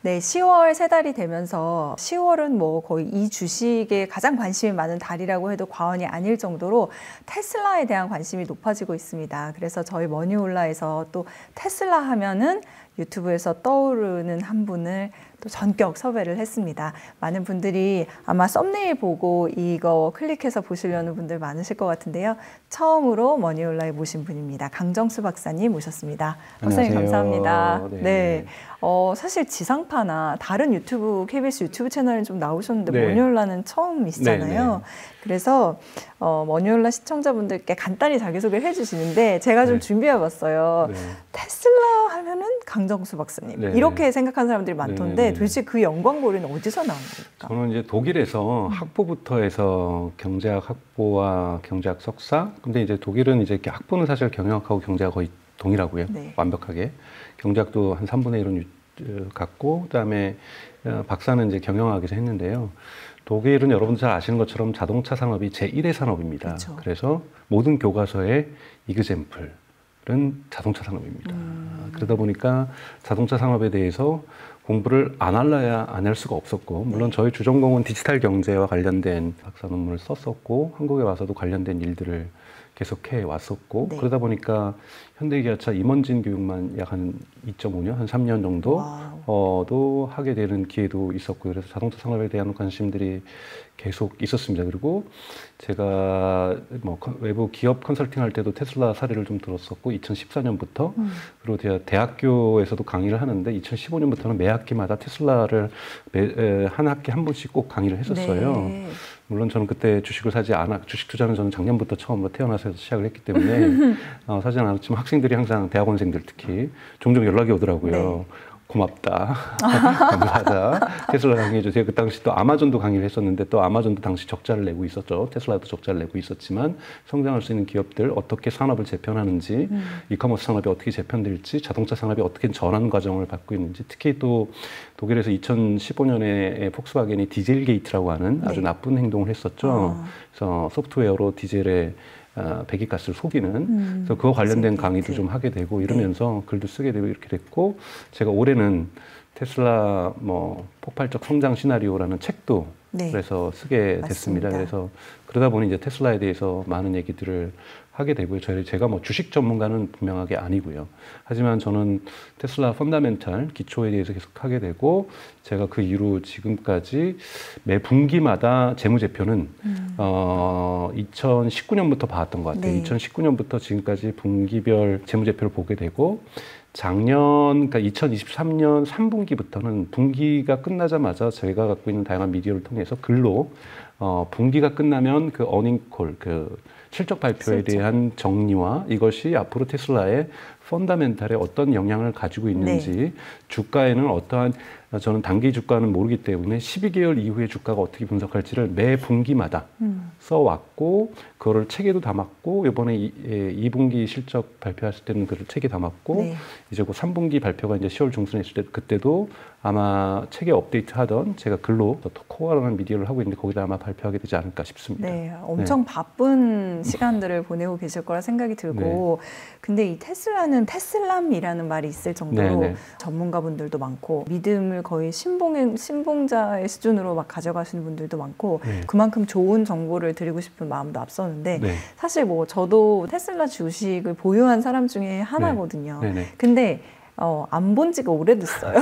네, 10월 세 달이 되면서 10월은 뭐 거의 이 주식에 가장 관심이 많은 달이라고 해도 과언이 아닐 정도로 테슬라에 대한 관심이 높아지고 있습니다. 그래서 저희 머니올라에서 또 테슬라 하면은 유튜브에서 떠오르는 한 분을 또 전격 섭외를 했습니다. 많은 분들이 아마 썸네일 보고 이거 클릭해서 보시려는 분들 많으실 것 같은데요. 처음으로 머니올라에 모신 분입니다. 강정수 박사님 모셨습니다. 박사님 감사합니다. 네. 사실 지상파나 다른 유튜브, KBS 유튜브 채널에 좀 나오셨는데 네. 머니올라는 처음이시잖아요. 네, 네. 그래서 머니올라 시청자분들께 간단히 자기소개를 해주시는데 제가 좀 준비해봤어요. 테슬라 하면은 강정수 박사님 이렇게 생각하는 사람들이 많던데 도대체 그 영광고리는 어디서 나온 겁니까? 저는 이제 독일에서 학부부터 해서 경제학 학부와 경제학 석사. 근데 이제 독일은 이제 이렇게 학부는 사실 경영학하고 경제학 거의 동일하고요. 완벽하게. 경제학도 한 3분의 1은 갖고 그다음에 박사는 이제 경영학에서 했는데요. 독일은 여러분들 잘 아시는 것처럼 자동차 산업이 제1의 산업입니다. 그렇죠. 그래서 모든 교과서의 이그젬플은 자동차 산업입니다. 그러다 보니까 자동차 산업에 대해서 공부를 안 할 수가 없었고, 물론 저희 주전공은 디지털 경제와 관련된 박사 논문을 썼었고, 한국에 와서도 관련된 일들을 계속해 왔었고, 그러다 보니까 현대기아차 임원진 교육만 약 한 2.5년, 한 3년 정도도 하게 되는 기회도 있었고요. 그래서 자동차 산업에 대한 관심들이 계속 있었습니다. 그리고 제가 뭐 외부 기업 컨설팅 할 때도 테슬라 사례를 좀 들었었고, 2014년부터 그리고 대학교에서도 강의를 하는데 2015년부터는 매 학기마다 테슬라를 한 학기 한 번씩 꼭 강의를 했었어요. 물론 저는 그때 주식 투자는 저는 작년부터 처음으로 태어나서 시작을 했기 때문에 사실 않았지만 학생들이 항상 대학원생들 특히 종종 연락이 오더라고요. 고맙다. 감사하다. 테슬라 강의해주세요. 그 당시 또 아마존도 강의를 했었는데 또 아마존도 당시 적자를 내고 있었죠. 테슬라도 적자를 내고 있었지만 성장할 수 있는 기업들 어떻게 산업을 재편하는지 이커머스 산업이 어떻게 재편될지 자동차 산업이 어떻게 전환 과정을 받고 있는지 특히 또 독일에서 2015년에 폭스바겐이 디젤 게이트라고 하는 아주 나쁜 행동을 했었죠. 그래서 소프트웨어로 디젤의 배기가스를 속이는 그래서 그와 관련된 강의도 좀 하게 되고 이러면서 글도 쓰게 되고 이렇게 됐고 제가 올해는 테슬라 뭐 폭발적 성장 시나리오라는 책도 그래서 쓰게 됐습니다. 그래서 그러다 보니 이제 테슬라에 대해서 많은 얘기들을 하게 되고요. 제가 뭐 주식 전문가는 분명하게 아니고요. 하지만 저는 테슬라 펀다멘탈 기초에 대해서 계속 하게 되고 제가 그 이후로 지금까지 매 분기마다 재무제표는 2019년부터 봐왔던 것 같아요. 2019년부터 지금까지 분기별 재무제표를 보게 되고 그러니까 2023년 3분기부터는 분기가 끝나자마자 저희가 갖고 있는 다양한 미디어를 통해서 글로 분기가 끝나면 그 어닝콜, 그 실적 발표에 대한 정리와 이것이 앞으로 테슬라의 펀다멘탈에 어떤 영향을 가지고 있는지 주가에는 어떠한 저는 단기 주가는 모르기 때문에 12개월 이후의 주가가 어떻게 분석할지를 매 분기마다 써왔고 그거를 책에도 담았고 이번에 2분기 실적 발표했을 때는 그걸 책에 담았고 이제 그 3분기 발표가 이제 10월 중순에 있을 때 그때도 아마 책에 업데이트하던 제가 글로 코어라는 미디어를 하고 있는데 거기다 아마 발표하게 되지 않을까 싶습니다. 엄청 바쁜 시간들을 보내고 계실 거라 생각이 들고 근데 이 테슬라는 테슬람이라는 말이 있을 정도로 전문가분들도 많고 믿음을 거의 신봉자의 수준으로 막 가져가시는 분들도 많고 그만큼 좋은 정보를 드리고 싶은 마음도 앞서는데 사실 뭐 저도 테슬라 주식을 보유한 사람 중에 하나거든요. 근데 안 본 지가 오래됐어요.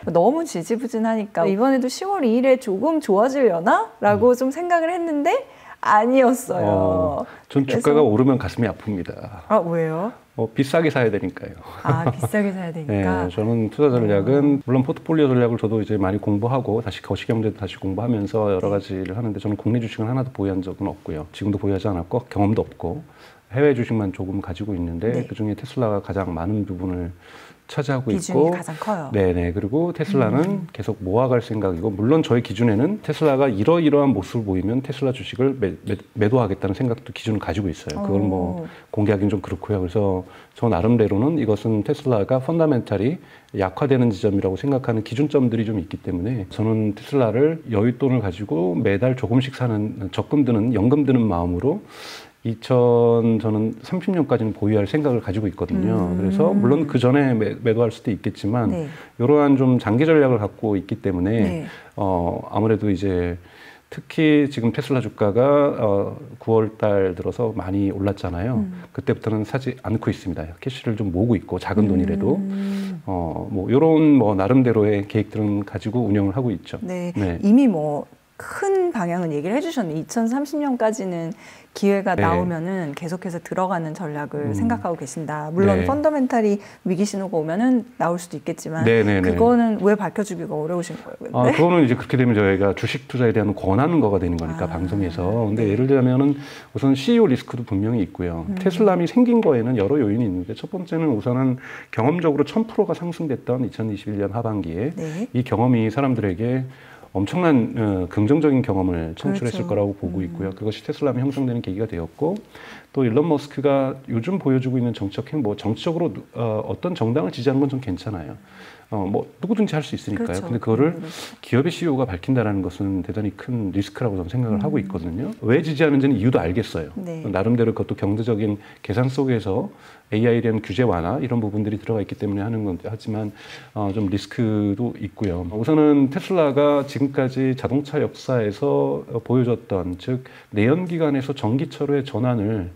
너무 지지부진하니까 이번에도 10월 2일에 조금 좋아지려나? 라고 좀 생각을 했는데 아니었어요. 전 주가가 오르면 가슴이 아픕니다. 왜요? 비싸게 사야 되니까요. 비싸게 사야 되니까? 저는 투자 전략은 물론 포트폴리오 전략을 저도 이제 많이 공부하고 다시 거시경제도 다시 공부하면서 여러 가지를 하는데 저는 국내 주식은 하나도 보유한 적은 없고요. 지금도 보유하지 않았고 경험도 없고 해외 주식만 조금 가지고 있는데 그중에 테슬라가 가장 많은 부분을 차지하고 비중이 있고 가장 커요. 그리고 테슬라는 계속 모아갈 생각이고 물론 저희 기준에는 테슬라가 이러이러한 모습을 보이면 테슬라 주식을 매도하겠다는 생각도 기준을 가지고 있어요. 그걸 뭐 공개하기는 좀 그렇고요. 그래서 저 나름대로는 이것은 테슬라가 펀다멘탈이 약화되는 지점이라고 생각하는 기준점들이 좀 있기 때문에 저는 테슬라를 여윳돈을 가지고 매달 조금씩 사는 적금 드는 연금 드는 마음으로 저는 30년까지는 보유할 생각을 가지고 있거든요. 그래서 물론 그 전에 매도할 수도 있겠지만 네. 이러한 좀 장기 전략을 갖고 있기 때문에 네. 아무래도 이제 특히 지금 테슬라 주가가 9월 달 들어서 많이 올랐잖아요. 그때부터는 사지 않고 있습니다. 캐시를 좀 모으고 있고 작은 돈이라도 뭐 이런 뭐 나름대로의 계획들은 가지고 운영을 하고 있죠. 네. 네. 이미 뭐 큰 방향은 얘기를 해주셨는데 2030년까지는 기회가 네. 나오면은 계속해서 들어가는 전략을 생각하고 계신다. 물론 네. 펀더멘탈이 위기 신호가 오면은 나올 수도 있겠지만 네네네. 그거는 왜 밝혀주기가 어려우신 거예요? 근데? 그거는 이제 그렇게 되면 저희가 주식 투자에 대한 권하는 거가 되는 거니까 방송에서. 근데 예를 들면은 우선 CEO 리스크도 분명히 있고요. 테슬라미 생긴 거에는 여러 요인이 있는데 첫 번째는 우선은 경험적으로 1000%가 상승됐던 2021년 하반기에 네. 이 경험이 사람들에게 엄청난 긍정적인 경험을 창출했을 그렇죠. 거라고 보고 있고요. 그것이 테슬라미 형성되는 계기가 되었고 또 일론 머스크가 요즘 보여주고 있는 정책 행보, 정치적으로 어떤 정당을 지지하는 건 좀 괜찮아요. 뭐 누구든지 할 수 있으니까요. 그렇죠. 근데 그거를 기업의 CEO가 밝힌다라는 것은 대단히 큰 리스크라고 저는 생각을 하고 있거든요. 왜 지지하는지는 이유도 알겠어요. 네. 나름대로 그것도 경제적인 계산 속에서 AI에 대한 규제 완화 이런 부분들이 들어가 있기 때문에 하는 건데 하지만 좀 리스크도 있고요. 우선은 테슬라가 지금까지 자동차 역사에서 보여줬던 즉 내연기관에서 전기차로의 전환을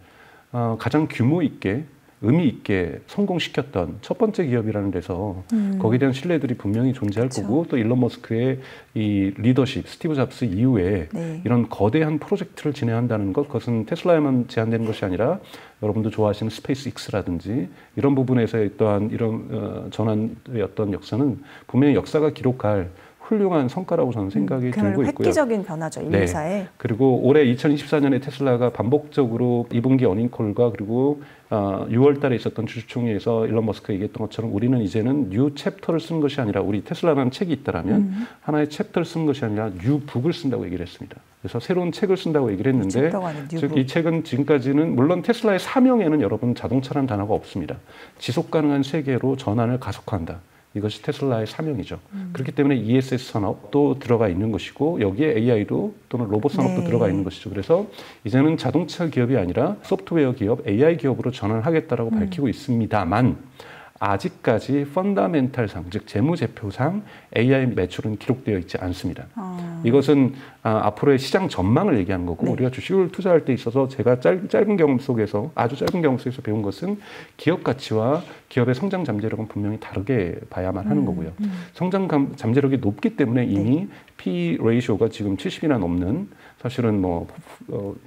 가장 규모 있게 의미 있게 성공시켰던 첫 번째 기업이라는 데서 거기에 대한 신뢰들이 분명히 존재할 그쵸. 거고 또 일론 머스크의 이 리더십, 스티브 잡스 이후에 네. 이런 거대한 프로젝트를 진행한다는 것, 그것은 테슬라에만 제한되는 것이 아니라 여러분도 좋아하시는 스페이스 X라든지 이런 부분에서의 또한 이런 전환의 어떤 역사는 분명히 역사가 기록할 훌륭한 성과라고 저는 생각이 들고 있고요. 획기적인 변화죠, 인류사에. 네. 그리고 올해 2024년에 테슬라가 반복적으로 2분기 어닝콜과 그리고 6월 달에 있었던 주주총회에서 일론 머스크가 얘기했던 것처럼 우리는 이제는 뉴 챕터를 쓰는 것이 아니라 우리 테슬라라는 책이 있다라면 하나의 챕터를 쓰는 것이 아니라 뉴 북을 쓴다고 얘기를 했습니다. 그래서 새로운 책을 쓴다고 얘기를 했는데 즉 이 책은 지금까지는 물론 테슬라의 사명에는 여러분 자동차라는 단어가 없습니다. 지속 가능한 세계로 전환을 가속화한다. 이것이 테슬라의 사명이죠. 그렇기 때문에 ESS 산업도 들어가 있는 것이고 여기에 AI도 또는 로봇 산업도 네. 들어가 있는 것이죠. 그래서 이제는 자동차 기업이 아니라 소프트웨어 기업, AI 기업으로 전환을 하겠다라고 밝히고 있습니다만 아직까지 펀더멘탈상, 즉 재무제표상 AI 매출은 기록되어 있지 않습니다. 이것은 앞으로의 시장 전망을 얘기하는 거고 네. 우리가 주식을 투자할 때 있어서 제가 짧은 경험 속에서 아주 짧은 경험 속에서 배운 것은 기업 가치와 기업의 성장 잠재력은 분명히 다르게 봐야만 하는 거고요. 성장 잠재력이 높기 때문에 이미 P 레이쇼가 지금 70이나 넘는 사실은 뭐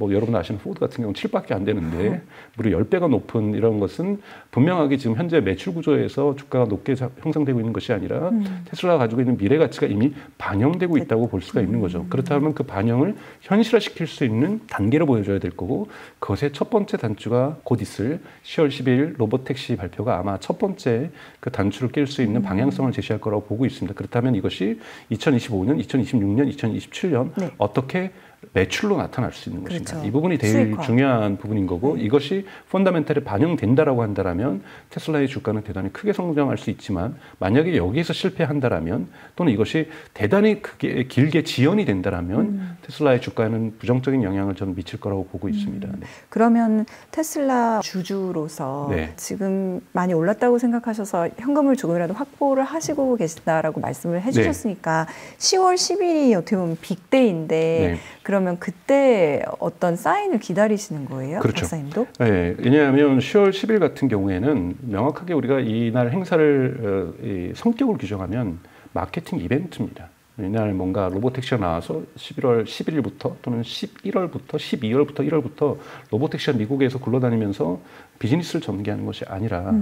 여러분 아시는 포드 같은 경우는 7밖에 안 되는데 무려 10배가 높은 이런 것은 분명하게 지금 현재 매출 구조에서 주가가 높게 형성되고 있는 것이 아니라 테슬라가 가지고 있는 미래 가치가 이미 반영되고 있다고 볼 수가 있는 거죠. 그렇다면 그 반영을 현실화시킬 수 있는 단계를 보여줘야 될 거고 그것의 첫 번째 단추가 곧 있을 10월 12일 로봇택시 발표가 아마 첫 번째 그 단추를 낄 수 있는 방향성을 제시할 거라고 보고 있습니다. 그렇다면 이것이 2025년, 2026년, 2027년 네. 어떻게 매출로 나타날 수 있는 것인가. 그렇죠. 이 부분이 제일 수익화. 중요한 부분인 거고 이것이 펀더멘탈에 반영된다라고 한다면 테슬라의 주가는 대단히 크게 성장할 수 있지만 만약에 여기에서 실패한다라면 또는 이것이 대단히 길게 지연이 된다라면 테슬라의 주가에는 부정적인 영향을 저는 미칠 거라고 보고 있습니다. 네. 그러면 테슬라 주주로서 네. 지금 많이 올랐다고 생각하셔서 현금을 조금이라도 확보를 하시고 계신다라고 말씀을 해주셨으니까 10월 10일이 어떻게 보면 빅데이인데 네. 그러면 그때 어떤 사인을 기다리시는 거예요? 그렇죠. 박사님도? 네, 왜냐하면 10월 10일 같은 경우에는 명확하게 우리가 이날 행사를 이 성격을 규정하면 마케팅 이벤트입니다. 이날 뭔가 로봇택시가 나와서 11월 11일부터 또는 11월부터 12월부터 1월부터 로봇택시가 미국에서 굴러다니면서 비즈니스를 전개하는 것이 아니라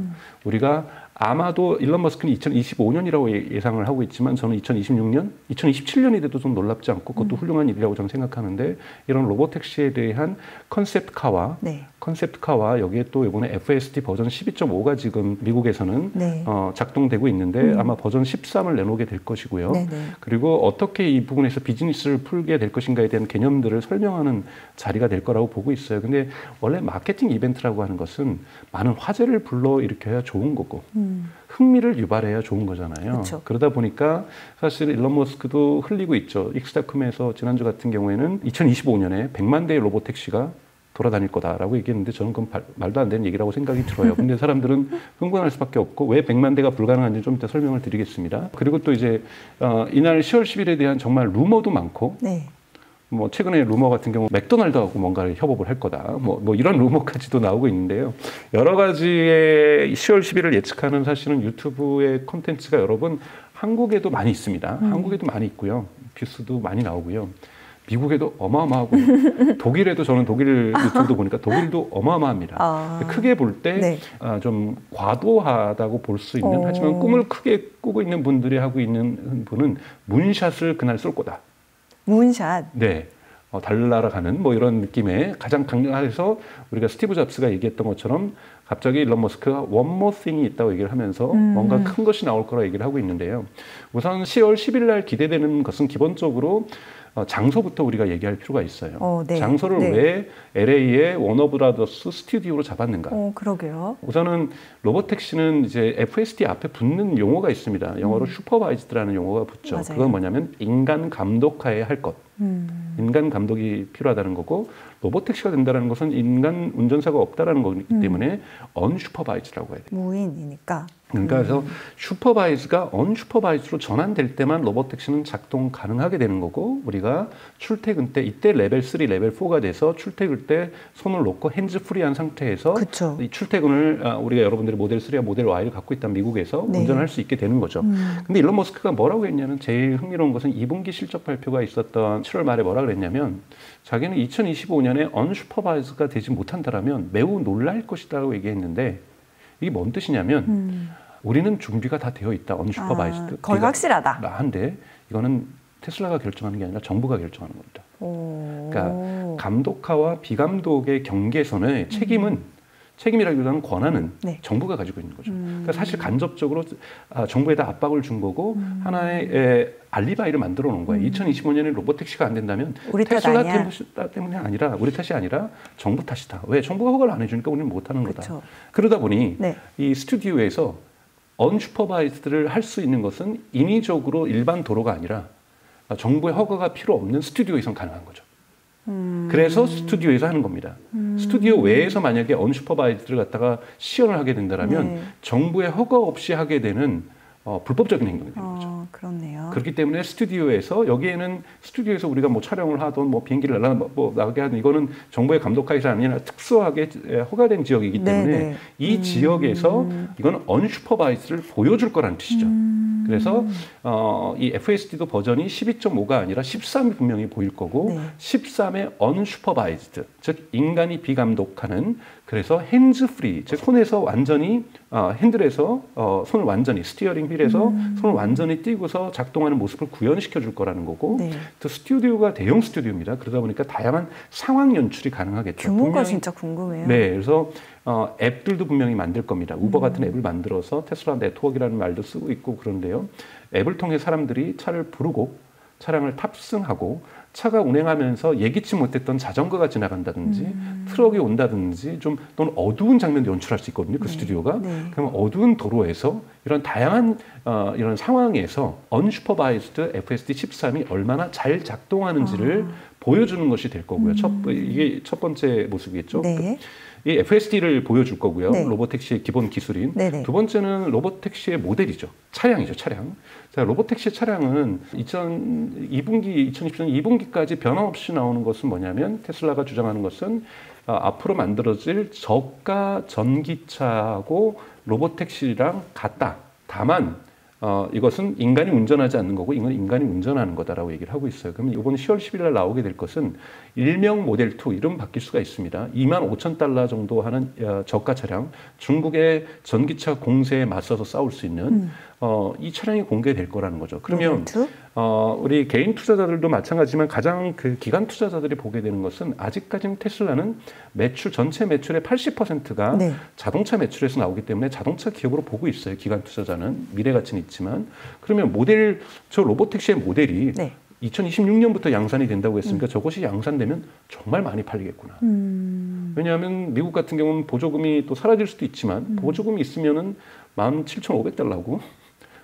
우리가 아마도 일론 머스크는 2025년이라고 예상을 하고 있지만 저는 2026년, 2027년이 돼도 좀 놀랍지 않고 그것도 훌륭한 일이라고 저는 생각하는데 이런 로봇택시에 대한 컨셉카와 네. 컨셉카와 여기에 또 이번에 FSD 버전 12.5가 지금 미국에서는 네. 작동되고 있는데 아마 버전 13을 내놓게 될 것이고요. 네네. 그리고 어떻게 이 부분에서 비즈니스를 풀게 될 것인가에 대한 개념들을 설명하는 자리가 될 거라고 보고 있어요. 근데 원래 마케팅 이벤트라고 하는 것은 많은 화제를 불러일으켜야 좋은 거고 흥미를 유발해야 좋은 거잖아요. 그쵸. 그러다 보니까 사실 일론 머스크도 흘리고 있죠. 익스타컴에서 지난주 같은 경우에는 2025년에 100만 대의 로봇택시가 돌아다닐 거다라고 얘기했는데 저는 그건 말도 안 되는 얘기라고 생각이 들어요. 근데 사람들은 흥분할 수밖에 없고 왜 100만 대가 불가능한지 좀 이따 설명을 드리겠습니다. 그리고 또 이제 이날 10월 10일에 대한 정말 루머도 많고 네. 뭐 최근에 루머 같은 경우 맥도날드하고 뭔가를 협업을 할 거다. 뭐 이런 루머까지도 나오고 있는데요. 여러 가지의 10월 10일을 예측하는 사실은 유튜브의 콘텐츠가 여러분 한국에도 많이 있습니다. 한국에도 많이 있고요. 뷰스도 많이 나오고요. 미국에도 어마어마하고 독일에도 저는 독일 유튜브도 보니까 독일도 어마어마합니다. 크게 볼 때 좀 과도하다고 볼 수 있는 하지만 꿈을 크게 꾸고 있는 분들이 하고 있는 분은 문샷을 그날 쏠 거다. 문샷. 네. 달나라 가는 뭐 이런 느낌의 가장 강력해서 우리가 스티브 잡스가 얘기했던 것처럼 갑자기 일론 머스크가 one more thing이 있다고 얘기를 하면서 뭔가 큰 것이 나올 거라 얘기를 하고 있는데요. 우선 10월 10일 날 기대되는 것은 기본적으로 장소부터 우리가 얘기할 필요가 있어요. 네. 장소를 네. 왜 LA의 워너브라더스 스튜디오로 잡았는가? 그러게요. 우선은 로보택시는 이제 FSD 앞에 붙는 용어가 있습니다. 영어로 슈퍼바이즈드라는 용어가 붙죠. 맞아요. 그건 뭐냐면 인간 감독하에 할 것. 인간 감독이 필요하다는 거고 로보택시가 된다는 것은 인간 운전사가 없다라는 거기 때문에 언슈퍼바이즈라고 해야 돼요. 무인이니까. 그러니까 그래서 슈퍼바이즈가 언슈퍼바이즈로 전환될 때만 로보택시는 작동 가능하게 되는 거고 우리가 출퇴근 때 이때 레벨 3, 레벨 4가 돼서 출퇴근 때 손을 놓고 핸즈 프리한 상태에서 그쵸. 이 출퇴근을 우리가 여러분들이 모델 3와 모델 Y를 갖고 있다면 미국에서 네. 운전할 수 있게 되는 거죠. 근데 일론 머스크가 뭐라고 했냐면 제일 흥미로운 것은 2분기 실적 발표가 있었던 7월 말에 뭐라 그랬냐면 자기는 2025년에 언슈퍼바이즈가 되지 못한다라면 매우 놀랄 것이다라고 얘기했는데 이게 뭔 뜻이냐면 우리는 준비가 다 되어 있다. 언슈퍼바이즈드. 거의 확실하다. 한데 이거는 테슬라가 결정하는 게 아니라 정부가 결정하는 겁니다. 그러니까 감독화와 비감독의 경계선의 책임이라기보다는 권한은 정부가 가지고 있는 거죠. 그러니까 사실 간접적으로 정부에다 압박을 준 거고 하나의 알리바이를 만들어 놓은 거예요. 2025년에 로보택시가 안 된다면 테슬라 때문이 아니라 우리 탓이 아니라 정부 탓이다. 왜? 정부가 허가를 안 해주니까 우리는 못하는 거다. 그쵸. 그러다 보니 이 스튜디오에서 언슈퍼바이즈드를 할 수 있는 것은 인위적으로 일반 도로가 아니라 정부의 허가가 필요 없는 스튜디오에선 가능한 거죠. 그래서 스튜디오에서 하는 겁니다. 스튜디오 외에서 만약에 언슈퍼바이즈드를 갖다가 시연을 하게 된다면 정부의 허가 없이 하게 되는 불법적인 행동이 되는 거죠. 그렇네요. 그렇기 때문에 스튜디오에서 여기에는 스튜디오에서 우리가 뭐 촬영을 하든 뭐 비행기를 나가게 하든 이거는 정부의 감독하에서 아니라 특수하게 허가된 지역이기 때문에 이 지역에서 이건 언슈퍼바이즈를 보여줄 거라는 뜻이죠. 그래서 이 FSD도 버전이 12.5가 아니라 13이 분명히 보일 거고 13의 언슈퍼바이즈드, 즉 인간이 비감독하는 그래서 핸즈 프리, 즉 손에서 완전히 핸들에서 손을 완전히 스티어링 휠에서 손을 완전히 띄고서 작동하는 모습을 구현시켜 줄 거라는 거고 또 스튜디오가 대형 스튜디오입니다. 그러다 보니까 다양한 상황 연출이 가능하겠죠. 규모가 분명히, 진짜 궁금해요. 네, 그래서 앱들도 분명히 만들 겁니다. 우버 같은 앱을 만들어서 테슬라 네트워크라는 말도 쓰고 있고 그런데요. 앱을 통해 사람들이 차를 부르고 차량을 탑승하고 차가 운행하면서 예기치 못했던 자전거가 지나간다든지 트럭이 온다든지 좀 또는 어두운 장면도 연출할 수 있거든요. 그 스튜디오가. 그럼 어두운 도로에서 이런 다양한 이런 상황에서 언슈퍼바이즈드 FSD 13이 얼마나 잘 작동하는지를 보여주는 것이 될 거고요. 이게 첫 번째 모습이겠죠. 이 FSD를 보여줄 거고요. 로보택시의 기본 기술인. 두 번째는 로보택시의 모델이죠. 차량이죠. 차량. 자, 로보택시 차량은 2020년 2분기까지 변함없이 나오는 것은 뭐냐면 테슬라가 주장하는 것은 앞으로 만들어질 저가 전기차하고 로보택시랑 같다. 다만 이것은 인간이 운전하지 않는 거고 이건 인간이 운전하는 거다라고 얘기를 하고 있어요. 그러면 이번 10월 10일 날 나오게 될 것은 일명 모델 2 이름 바뀔 수가 있습니다. $25,000 정도 하는 저가 차량, 중국의 전기차 공세에 맞서서 싸울 수 있는 이 차량이 공개될 거라는 거죠. 그러면 우리 개인 투자자들도 마찬가지지만 가장 그 기관 투자자들이 보게 되는 것은 아직까지는 테슬라는 전체 매출의 80%가 자동차 매출에서 나오기 때문에 자동차 기업으로 보고 있어요. 기관 투자자는 미래 가치는 있지만 그러면 저 로보택시의 모델이 2026년부터 양산이 된다고 했으니까 저것이 양산되면 정말 많이 팔리겠구나. 왜냐하면 미국 같은 경우는 보조금이 또 사라질 수도 있지만 보조금이 있으면은 $17,500고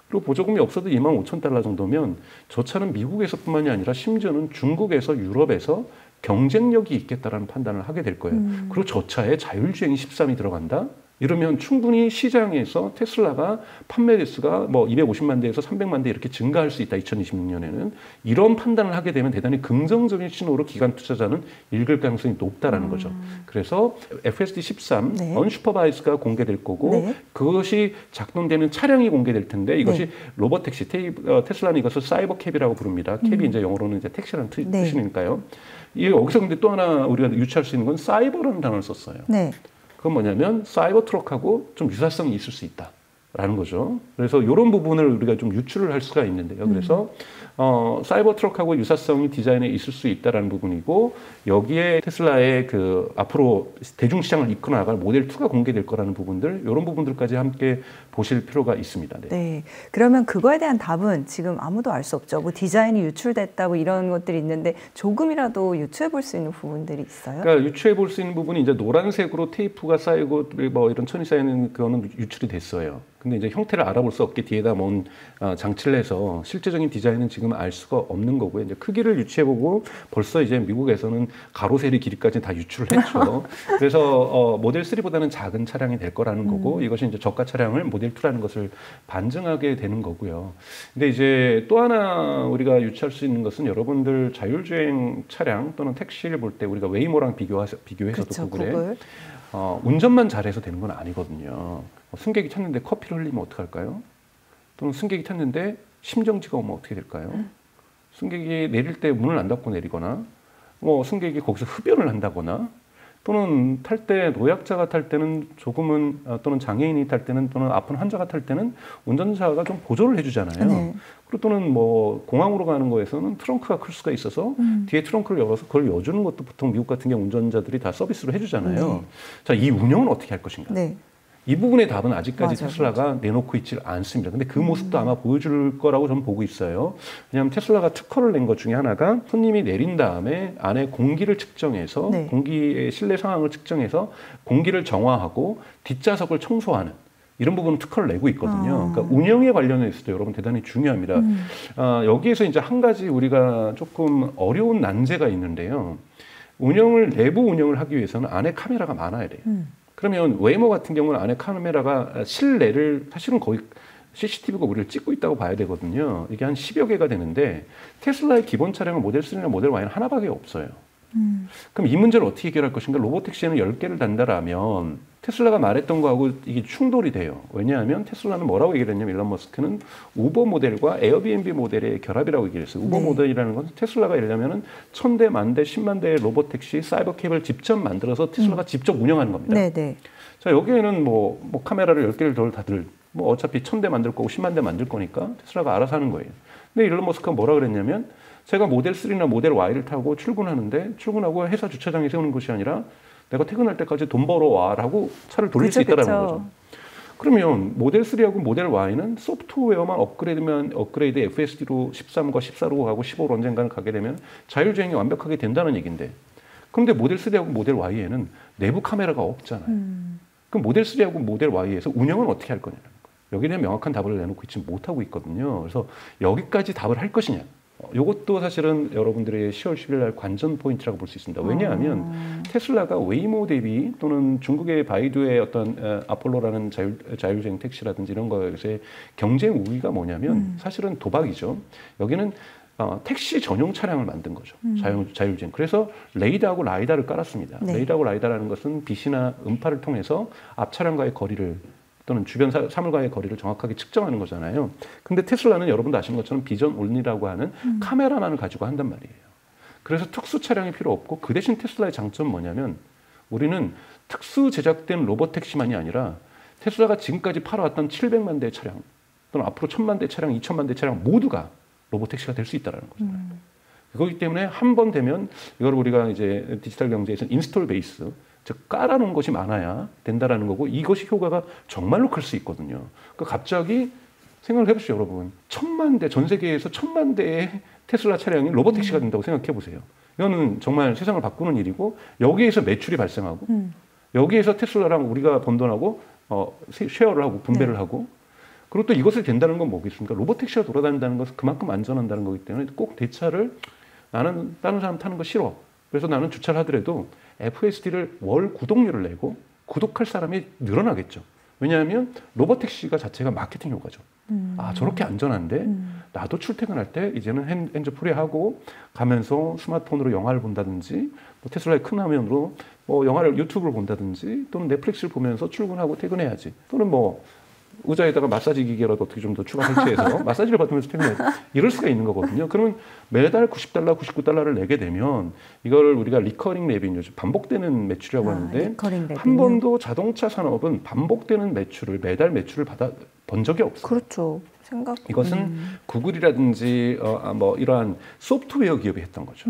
그리고 보조금이 없어도 $25,000 정도면 저 차는 미국에서뿐만이 아니라 심지어는 중국에서 유럽에서 경쟁력이 있겠다라는 판단을 하게 될 거예요. 그리고 저 차에 자율주행이 13이 들어간다? 이러면 충분히 시장에서 테슬라가 판매 대수가 뭐 250만 대에서 300만 대 이렇게 증가할 수 있다. 2026년에는 이런 판단을 하게 되면 대단히 긍정적인 신호로 기관 투자자는 읽을 가능성이 높다라는 거죠. 그래서 FSD 13 네. 언슈퍼바이즈가 공개될 거고 네. 그것이 작동되는 차량이 공개될 텐데 이것이 로봇 택시 테슬라는 이것을 사이버 캡이라고 부릅니다. 캡이 이제 영어로는 이제 택시라는 뜻이니까요. 이 여기서 근데 또 하나 우리가 유추할 수 있는 건 사이버라는 단어를 썼어요. 네. 그건 뭐냐면 사이버 트럭하고 좀 유사성이 있을 수 있다라는 거죠. 그래서 이런 부분을 우리가 좀 유추를 할 수가 있는데요. 그래서 사이버 트럭하고 유사성이 디자인에 있을 수 있다라는 부분이고 여기에 테슬라의 그 앞으로 대중시장을 이끌어 나갈 모델 2가 공개될 거라는 부분들 이런 부분들까지 함께 보실 필요가 있습니다. 네. 네. 그러면 그거에 대한 답은 지금 아무도 알 수 없죠. 뭐 디자인이 유출됐다 뭐 이런 것들이 있는데 조금이라도 유추해 볼 수 있는 부분들이 있어요? 그러니까 유추해 볼 수 있는 부분이 이제 노란색으로 테이프가 쌓이고 뭐 이런 천이 쌓이는 그거는 유출이 됐어요. 근데 이제 형태를 알아볼 수 없게 뒤에다 뭔 장치를 해서 실제적인 디자인은 지금 알 수가 없는 거고요. 이제 크기를 유추해보고 벌써 이제 미국에서는 가로, 세로, 길이까지 다 유출을 했죠. 그래서 모델 3보다는 작은 차량이 될 거라는 거고 이것이 이제 저가 차량을 모델 2라는 것을 반증하게 되는 거고요. 근데 이제 또 하나 우리가 유추할 수 있는 것은 여러분들 자율주행 차량 또는 택시를 볼 때 우리가 웨이모랑 비교해서도 그렇죠, 구글에 구글. 운전만 잘해서 되는 건 아니거든요. 승객이 탔는데 커피를 흘리면 어떡할까요? 또는 승객이 탔는데 심정지가 오면 어떻게 될까요? 승객이 내릴 때 문을 안 닫고 내리거나 뭐 승객이 거기서 흡연을 한다거나 또는 탈 때 노약자가 탈 때는 조금은 또는 장애인이 탈 때는 또는 아픈 환자가 탈 때는 운전자가 좀 보조를 해주잖아요. 네. 그리고 또는 뭐 공항으로 가는 거에서는 트렁크가 클 수가 있어서 뒤에 트렁크를 열어서 그걸 여주는 것도 보통 미국 같은 경우 운전자들이 다 서비스로 해주잖아요. 네. 자, 이 운영은 어떻게 할 것인가? 네. 이 부분의 답은 아직까지 맞아요, 테슬라가 내놓고 있지 않습니다. 근데 그 모습도 아마 보여줄 거라고 저는 보고 있어요. 왜냐하면 테슬라가 특허를 낸 것 중에 하나가 손님이 내린 다음에 안에 공기를 측정해서 네. 공기의 실내 상황을 측정해서 공기를 정화하고 뒷좌석을 청소하는 이런 부분은 특허를 내고 있거든요. 그러니까 운영에 관련해서도 여러분 대단히 중요합니다. 여기에서 이제 한 가지 우리가 조금 어려운 난제가 있는데요. 내부 운영을 하기 위해서는 안에 카메라가 많아야 돼요. 그러면 웨이모 같은 경우는 안에 카메라가 실내를 사실은 거의 CCTV가 우리를 찍고 있다고 봐야 되거든요. 이게 한 10여 개가 되는데 테슬라의 기본 차량은 모델 3나 모델 Y는 하나밖에 없어요. 그럼 이 문제를 어떻게 해결할 것인가? 로보택시에는 10개를 단다라면 테슬라가 말했던 거하고 이게 충돌이 돼요. 왜냐하면 테슬라는 뭐라고 얘기를 했냐면 일론 머스크는 우버 모델과 에어비앤비 모델의 결합이라고 얘기를 했어요. 우버 모델이라는 건 테슬라가 예를 들면 1000대, 만대, 10만 대의 로보택시 사이버캡을 직접 만들어서 테슬라가 직접 운영하는 겁니다. 네네. 자, 여기에는 뭐 카메라를 10개를 더 다들 뭐 어차피 1000대 만들 거고 10만 대 만들 거니까 테슬라가 알아서 하는 거예요. 근데 일론 머스크가 뭐라 그랬냐면 제가 모델 3나 모델 Y를 타고 출근하는데 출근하고 회사 주차장에 세우는 것이 아니라 내가 퇴근할 때까지 돈 벌어와라고 차를 돌릴 수 있다는 거죠. 그러면 모델 3하고 모델 Y는 소프트웨어만 업그레이드 FSD로 13과 14로 가고 15로 언젠가는 가게 되면 자율주행이 완벽하게 된다는 얘기인데 그런데 모델 3하고 모델 Y에는 내부 카메라가 없잖아요. 그럼 모델 3하고 모델 Y에서 운영은 어떻게 할 거냐는 거예요. 여기에 대한 명확한 답을 내놓고 있지 못하고 있거든요. 그래서 여기까지 답을 할 것이냐. 이것도 사실은 여러분들의 10월 10일 날 관전 포인트라고 볼 수 있습니다. 왜냐하면 테슬라가 웨이모 대비 또는 중국의 바이두의 어떤 아폴로라는 자율주행 택시라든지 이런 것의 경쟁 우위가 뭐냐면 사실은 도박이죠. 여기는 택시 전용 차량을 만든 거죠. 자율주행. 그래서 레이더하고 라이다를 깔았습니다. 네. 레이더하고 라이다라는 것은 빛이나 음파를 통해서 앞 차량과의 거리를 또는 주변 사물과의 거리를 정확하게 측정하는 거잖아요. 근데 테슬라는 여러분도 아시는 것처럼 비전 온리라고 하는 카메라만을 가지고 한단 말이에요. 그래서 특수 차량이 필요 없고 그 대신 테슬라의 장점은 뭐냐면 우리는 특수 제작된 로봇택시만이 아니라 테슬라가 지금까지 팔아왔던 700만 대의 차량 또는 앞으로 1000만 대 차량, 2000만 대 차량 모두가 로봇택시가 될 수 있다는 거잖아요. 그렇기 때문에 한 번 되면 이걸 우리가 이제 디지털 경제에서는 인스톨 베이스 즉 깔아놓은 것이 많아야 된다라는 거고 이것이 효과가 정말로 클 수 있거든요. 그러니까 갑자기 생각을 해보시죠, 여러분. 1000만 대, 전 세계에서 1000만 대의 테슬라 차량이 로봇택시가 된다고 생각해 보세요. 이거는 정말 세상을 바꾸는 일이고 여기에서 매출이 발생하고 여기에서 테슬라랑 우리가 번 돈하고 쉐어를 하고 분배를 하고 그리고 또 이것을 된다는 건 뭐겠습니까? 로봇택시가 돌아다닌다는 것은 그만큼 안전한다는 거기 때문에 꼭 내 차를 나는 다른 사람 타는 거 싫어. 그래서 나는 주차를 하더라도 FSD를 월 구독료를 내고 구독할 사람이 늘어나겠죠. 왜냐하면 로보택시가 자체가 마케팅 효과죠. 아, 저렇게 안전한데 나도 출퇴근할 때 이제는 핸즈프리하고 가면서 스마트폰으로 영화를 본다든지 뭐 테슬라의 큰 화면으로 뭐 영화를 유튜브를 본다든지 또는 넷플릭스를 보면서 출근하고 퇴근해야지. 또는 뭐 의자에다가 마사지 기계라도 어떻게 좀 더 추가 설치해서 마사지를 받으면서 퇴근해야지. 이럴 수가 있는 거거든요. 그러면 매달 $90, $99를 내게 되면 이걸 우리가 리커링 레비뉴, 반복되는 매출이라고 하는데 한 번도 자동차 산업은 반복되는 매출을 매달 매출을 받아 본 적이 없어요. 그렇죠. 이것은 구글이라든지 뭐 이러한 소프트웨어 기업이 했던 거죠.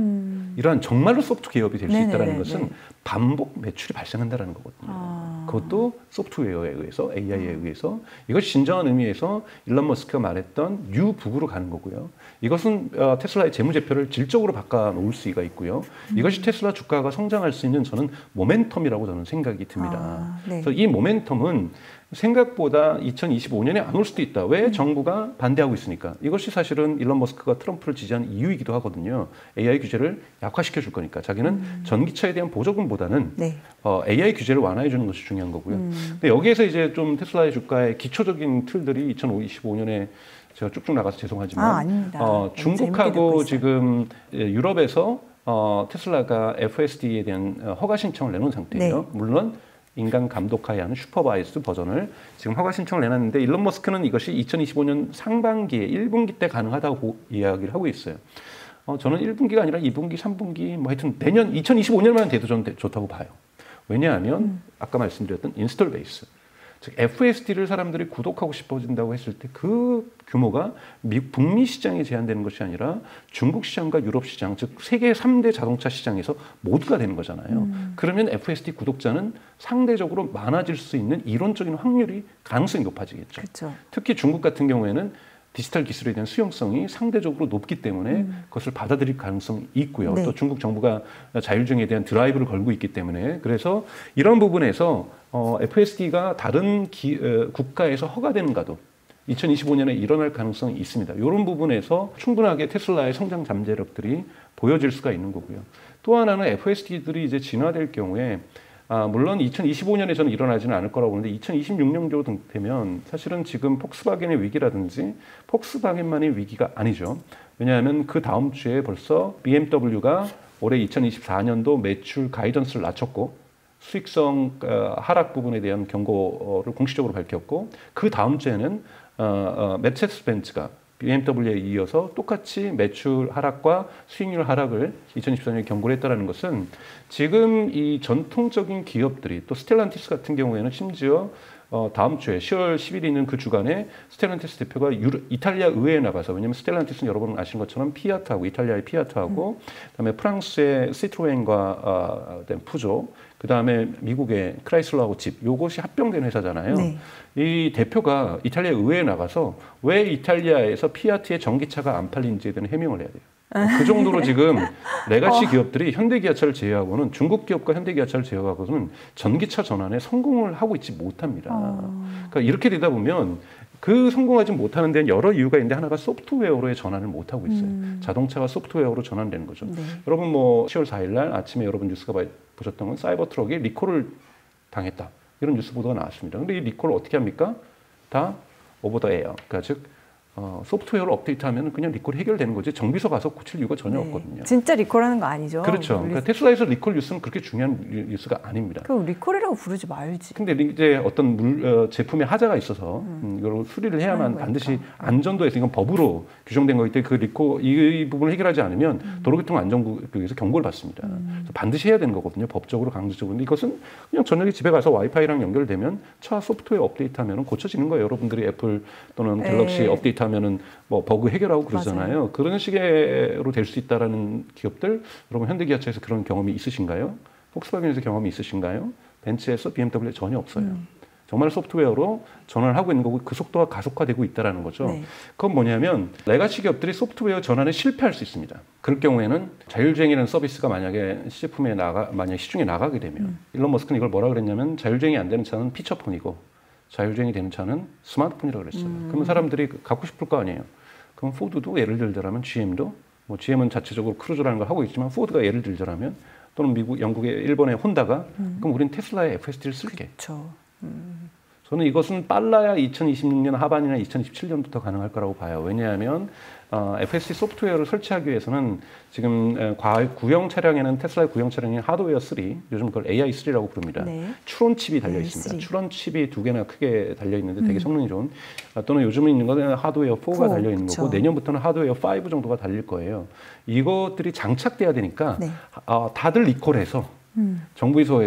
이러한 정말로 소프트 기업이 될 수 있다는 것은 반복 매출이 발생한다는 거거든요. 그것도 소프트웨어에 의해서, AI에 의해서. 이것이 진정한 의미에서 일론 머스크가 말했던 뉴 북으로 가는 거고요. 이것은 테슬라의 재무제표를 질적으로 바꿔놓을 수가 있고요. 이것이 테슬라 주가가 성장할 수 있는 저는 모멘텀이라고 저는 생각이 듭니다. 그래서 이 모멘텀은 생각보다 2025년에 안 올 수도 있다. 왜? 정부가 반대하고 있으니까. 이것이 사실은 일론 머스크가 트럼프를 지지한 이유이기도 하거든요. AI 규제를 약화시켜 줄 거니까. 자기는 전기차에 대한 보조금보다는 AI 규제를 완화해 주는 것이 중요한 거고요. 근데 여기에서 이제 좀 테슬라의 주가의 기초적인 틀들이 2025년에 제가 쭉쭉 나가서 죄송하지만 중국하고 지금 유럽에서 테슬라가 FSD에 대한 허가 신청을 내놓은 상태예요. 물론 인간 감독하에 하는 슈퍼바이스드 버전을 지금 허가 신청을 내놨는데 일론 머스크는 이것이 2025년 상반기에 1분기 때 가능하다고 이야기를 하고 있어요. 저는 1분기가 아니라 2분기, 3분기 뭐 하여튼 내년 2025년만 돼도 저는 좋다고 봐요. 왜냐하면 아까 말씀드렸던 인스톨 베이스. 즉 FSD를 사람들이 구독하고 싶어진다고 했을 때 그 규모가 북미 시장에 제한되는 것이 아니라 중국 시장과 유럽 시장, 즉 세계 3대 자동차 시장에서 모두가 되는 거잖아요. 그러면 FSD 구독자는 상대적으로 많아질 수 있는 이론적인 확률이 가능성이 높아지겠죠. 그쵸. 특히 중국 같은 경우에는 디지털 기술에 대한 수용성이 상대적으로 높기 때문에 그것을 받아들일 가능성이 있고요. 또 중국 정부가 자율주행에 대한 드라이브를 걸고 있기 때문에 그래서 이런 부분에서 FSD가 다른 국가에서 허가되는가도 2025년에 일어날 가능성이 있습니다. 이런 부분에서 충분하게 테슬라의 성장 잠재력들이 보여질 수가 있는 거고요. 또 하나는 FSD들이 이제 진화될 경우에 물론 2025년에 저는 일어나지는 않을 거라고 보는데 2026년 정도 되면 사실은 지금 폭스바겐의 위기라든지 폭스바겐만의 위기가 아니죠. 왜냐하면 그 다음 주에 벌써 BMW가 올해 2024년도 매출 가이던스를 낮췄고 수익성 하락 부분에 대한 경고를 공식적으로 밝혔고 그 다음 주에는 메르세데스 벤츠가 BMW에 이어서 똑같이 매출 하락과 수익률 하락을 2024년에 경고를 했다는 것은 지금 이 전통적인 기업들이 또 스텔란티스 같은 경우에는 심지어 다음 주에 10월 10일에 있는 그 주간에 스텔란티스 대표가 이탈리아 의회에 나가서 왜냐하면 스텔란티스는 여러분 아시는 것처럼 피아트하고 이탈리아의 피아트하고 그다음에 프랑스의 시트로엔과 푸조 그다음에 미국의 크라이슬러하고 집 요것이 합병된 회사잖아요. 이 대표가 이탈리아 의회에 나가서 왜 이탈리아에서 피아트의 전기차가 안 팔린지에 대한 해명을 해야 돼요. 그 정도로 지금 레가시 기업들이 현대기아차를 제외하고는 중국 기업과 현대기아차를 제외하고는 전기차 전환에 성공을 하고 있지 못합니다. 그러니까 이렇게 되다 보면 그 성공하지 못하는 데는 여러 이유가 있는데 하나가 소프트웨어로의 전환을 못하고 있어요. 자동차가 소프트웨어로 전환되는 거죠. 여러분 뭐 10월 4일 날 아침에 여러분 뉴스가 보셨던 건 사이버 트럭이 리콜을 당했다. 이런 뉴스 보도가 나왔습니다. 근데 이 리콜을 어떻게 합니까? 다 오버 더 에어. 그러니까 즉 소프트웨어를 업데이트하면 그냥 리콜이 해결되는 거지 정비소 가서 고칠 이유가 전혀 없거든요. 진짜 리콜하는 거 아니죠? 그렇죠. 그러니까 테슬라에서 리콜 뉴스는 그렇게 중요한 뉴스가 아닙니다. 그럼 리콜이라고 부르지 말지. 근데 이제 어떤 제품에 하자가 있어서 이걸 수리를 해야만 반드시 안전도에서 이건 법으로 규정된 거기 때문에 그 리콜 이 부분을 해결하지 않으면 도로교통안전국에서 경고를 받습니다. 그래서 반드시 해야 되는 거거든요. 법적으로 강제적으로. 근데 이것은 그냥 저녁에 집에 가서 와이파이랑 연결되면 차 소프트웨어 업데이트하면 고쳐지는 거예요. 여러분들이 애플 또는 갤럭시 업데이트 하면은 뭐 버그 해결하고 그러잖아요. 맞아요. 그런 식으로 될 수 있다라는 기업들, 여러분 현대기아차에서 그런 경험이 있으신가요? 폭스바겐에서 경험이 있으신가요? 벤츠에서 BMW에 전혀 없어요. 정말 소프트웨어로 전환을 하고 있는 거고 그 속도가 가속화되고 있다는 거죠. 그건 뭐냐면 레가시 기업들이 소프트웨어 전환에 실패할 수 있습니다. 그럴 경우에는 자율주행이라는 서비스가 만약에 만약 시중에 나가게 되면 일론 머스크는 이걸 뭐라 그랬냐면 자율주행이 안 되는 차는 피처폰이고 자율주행이 되는 차는 스마트폰이라고 그랬어요. 그러면 사람들이 갖고 싶을 거 아니에요. 그럼 포드도 예를 들자면 GM도 뭐 GM은 자체적으로 크루저라는 걸 하고 있지만 포드가 예를 들자면 또는 미국, 영국의, 일본의 혼다가 그럼 우리는 테슬라의 FSD를 쓸게. 그렇죠. 저는 이것은 빨라야 2026년 하반이나 2027년부터 가능할 거라고 봐요. 왜냐하면 FSD 소프트웨어를 설치하기 위해서는 지금 구형 차량에는 테슬라의 구형 차량인 하드웨어 3, 요즘 그걸 AI3라고 부릅니다. 네. 추론 칩이 달려 있습니다. 추론 칩이 2개나 크게 달려 있는데 되게 성능이 좋은, 또는 요즘에 있는 거는 하드웨어 4가 달려 있는 거고, 내년부터는 하드웨어 5 정도가 달릴 거예요. 이것들이 장착돼야 되니까 네. 다들 리콜해서 정부에서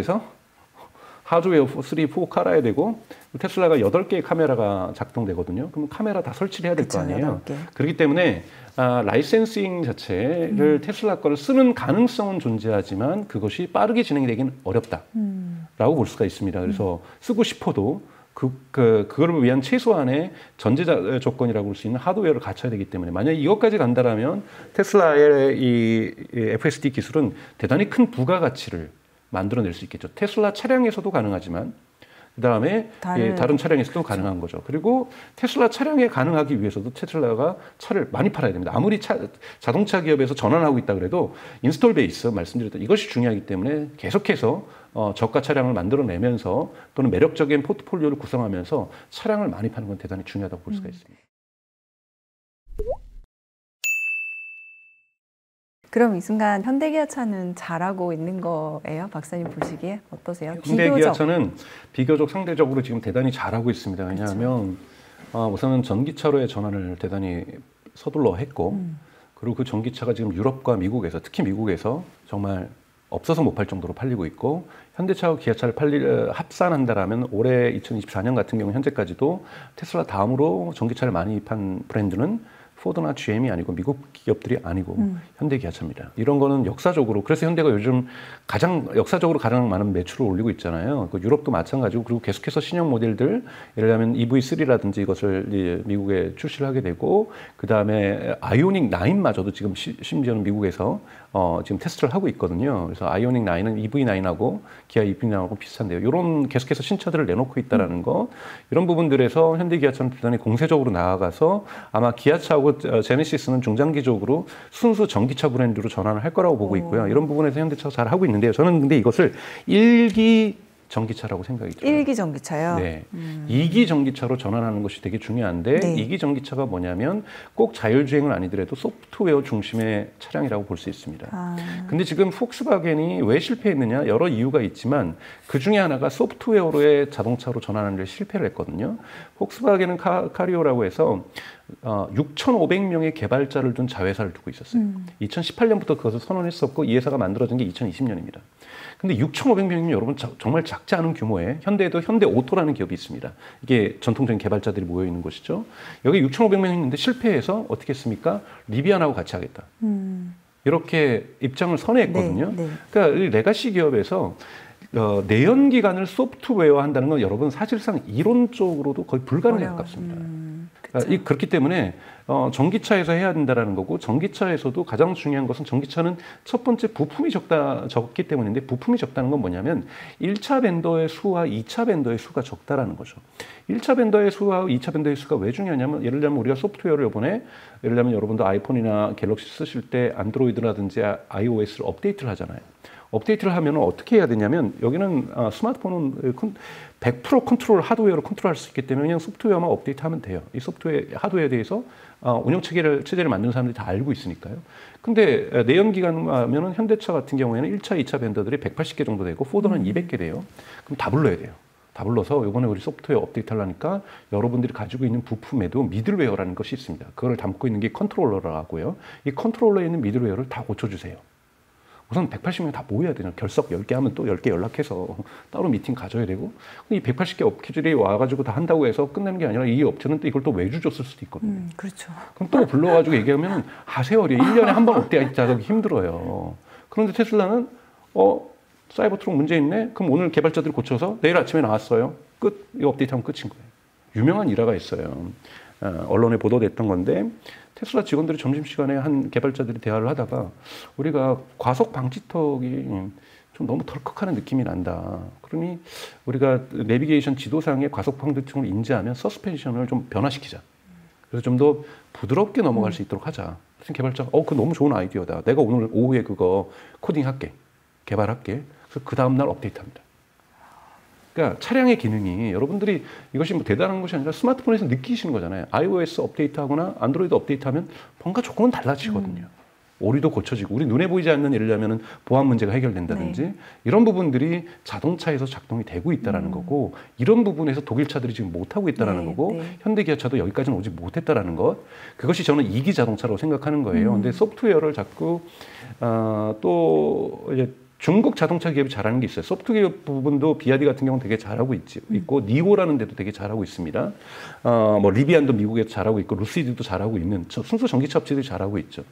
하드웨어 3, 4 깔아야 되고, 테슬라가 8개의 카메라가 작동되거든요. 그럼 카메라 다 설치를 해야 될 거 아니에요. 8개. 그렇기 때문에 라이센싱 자체를 테슬라 거를 쓰는 가능성은 존재하지만 그것이 빠르게 진행이 되기는 어렵다라고 볼 수가 있습니다. 그래서 쓰고 싶어도 그걸 위한 최소한의 전제 조건이라고 볼 수 있는 하드웨어를 갖춰야 되기 때문에, 만약 이것까지 간다라면 테슬라의 이 FSD 기술은 대단히 큰 부가가치를 만들어낼 수 있겠죠. 테슬라 차량에서도 가능하지만 그다음에 다른 차량에서도 가능한 거죠. 그리고 테슬라 차량에 가능하기 위해서도 테슬라가 차를 많이 팔아야 됩니다. 아무리 자동차 기업에서 전환하고 있다 그래도 인스톨 베이스 말씀드렸던 이것이 중요하기 때문에 계속해서 저가 차량을 만들어내면서 또는 매력적인 포트폴리오를 구성하면서 차량을 많이 파는 건 대단히 중요하다고 볼 수가 있습니다. 그럼 이 순간 현대기아차는 잘하고 있는 거예요? 박사님 보시기에 어떠세요? 현대기아차는 비교적 상대적으로 지금 대단히 잘하고 있습니다. 왜냐하면 우선은 전기차로의 전환을 대단히 서둘러 했고, 그리고 그 전기차가 지금 유럽과 미국에서, 특히 미국에서 정말 없어서 못 팔 정도로 팔리고 있고, 현대차와 기아차를 합산한다라면 올해 2024년 같은 경우 현재까지도 테슬라 다음으로 전기차를 많이 판 브랜드는 포드나 GM이 아니고 미국 기업들이 아니고 현대기아차입니다. 이런 거는 역사적으로, 그래서 현대가 요즘 역사적으로 가장 많은 매출을 올리고 있잖아요. 그 유럽도 마찬가지고, 그리고 계속해서 신형 모델들, 예를 들면 EV3라든지 이것을 미국에 출시를 하게 되고, 그 다음에 아이오닉 9마저도 지금 심지어는 미국에서 지금 테스트를 하고 있거든요. 그래서 아이오닉 9은 EV9하고 기아 EV9하고 비슷한데요. 이런 계속해서 신차들을 내놓고 있다라는 거, 이런 부분들에서 현대기아차는 대단히 공세적으로 나아가서 아마 기아차하고 제네시스는 중장기적으로 순수 전기차 브랜드로 전환을 할 거라고 보고 있고요. 이런 부분에서 현대차가 잘 하고 있는데요. 저는 근데 이것을 1기 전기차라고 생각이 들어요. 1기 전기차요? 네. 2기 전기차로 전환하는 것이 되게 중요한데, 네. 2기 전기차가 뭐냐면 꼭 자율주행은 아니더라도 소프트웨어 중심의 차량이라고 볼 수 있습니다. 근데 지금 폭스바겐이 왜 실패했느냐, 여러 이유가 있지만 그 중에 하나가 소프트웨어로의 자동차로 전환하는 데 실패를 했거든요. 폭스바겐은 카리오라고 해서 6,500명의 개발자를 둔 자회사를 두고 있었어요. 2018년부터 그것을 선언했었고, 이 회사가 만들어진 게 2020년입니다. 근데 6,500명이면 여러분 정말 작지 않은 규모의, 현대에도 현대오토라는 기업이 있습니다. 이게 전통적인 개발자들이 모여 있는 곳이죠. 여기 6,500명이 있는데 실패해서 어떻게 했습니까? 리비안하고 같이 하겠다. 이렇게 입장을 선회했거든요. 네, 네. 그러니까 이 레가시 기업에서 내연기관을 소프트웨어 한다는 건 여러분 사실상 이론적으로도 거의 불가능에 가깝습니다. 그렇기 때문에 전기차에서 해야 된다는 거고, 전기차에서도 가장 중요한 것은, 전기차는 첫 번째 부품이 적기 때문인데, 부품이 적다는 건 뭐냐면 1차 벤더의 수와 2차 벤더의 수가 적다라는 거죠. 1차 벤더의 수와 2차 벤더의 수가 왜 중요하냐면, 예를 들면 우리가 소프트웨어를 이번에, 예를 들면 여러분도 아이폰이나 갤럭시 쓰실 때 안드로이드라든지 iOS를 업데이트를 하잖아요. 업데이트를 하면 어떻게 해야 되냐면, 여기는 스마트폰은 100% 컨트롤, 하드웨어로 컨트롤할 수 있기 때문에 그냥 소프트웨어만 업데이트하면 돼요. 이 소프트웨어, 하드웨어에 대해서 운영 체제를 만드는 사람들이 다 알고 있으니까요. 근데 내연기관 하면은 현대차 같은 경우에는 1차, 2차 벤더들이 180개 정도 되고, 포드는 200개 돼요. 그럼 다 불러야 돼요. 다 불러서 이번에 우리 소프트웨어 업데이트 하려니까 여러분들이 가지고 있는 부품에도 미들웨어라는 것이 있습니다. 그걸 담고 있는 게 컨트롤러라고요. 이 컨트롤러에 있는 미들웨어를 다 고쳐주세요. 우선 180명 다 모여야 되죠. 결석 10개 하면 또 10개 연락해서 따로 미팅 가져야 되고, 이 180개 업체들이 와가지고 다 한다고 해서 끝내는 게 아니라, 이 업체는 또 이걸 또 외주 줬을 수도 있거든요. 그렇죠. 그럼 또 불러가지고 얘기하면 하세요리 1년에 한 번 업데이트 하기 힘들어요. 그런데 테슬라는 사이버트럭 문제 있네? 그럼 오늘 개발자들이 고쳐서 내일 아침에 나왔어요. 끝. 이 업데이트하면 끝인 거예요. 유명한 일화가 있어요. 언론에 보도됐던 건데, 테슬라 직원들이 점심시간에 한 개발자들이 대화를 하다가, 우리가 과속 방지턱이 좀 너무 덜컥하는 느낌이 난다. 그러니 우리가 내비게이션 지도상의 과속 방지턱을 인지하면 서스펜션을 좀 변화시키자. 그래서 좀 더 부드럽게 넘어갈 수 있도록 하자. 무슨 개발자가 그거 너무 좋은 아이디어다. 내가 오늘 오후에 그거 코딩할게. 개발할게. 그래서 그 다음날 업데이트합니다. 그러니까 차량의 기능이 여러분들이 이것이 뭐 대단한 것이 아니라 스마트폰에서 느끼시는 거잖아요. iOS 업데이트하거나 안드로이드 업데이트하면 뭔가 조금은 달라지거든요. 오류도 고쳐지고 우리 눈에 보이지 않는 예를 들면 보안 문제가 해결된다든지 네. 이런 부분들이 자동차에서 작동이 되고 있다는 거고 이런 부분에서 독일차들이 지금 못하고 있다는 네, 거고 네. 현대기아차도 여기까지는 오지 못했다는 것 그것이 저는 이기 자동차라고 생각하는 거예요. 근데 소프트웨어를 자꾸 또 이제 중국 자동차 기업이 잘하는 게 있어요. 소프트웨어 부분도 비아디 같은 경우는 되게 잘하고 있고 니오라는 데도 되게 잘하고 있습니다. 뭐 리비안도 미국에서 잘하고 있고 루시드도 잘하고 있는 순수 전기차 업체들이 잘하고 있죠.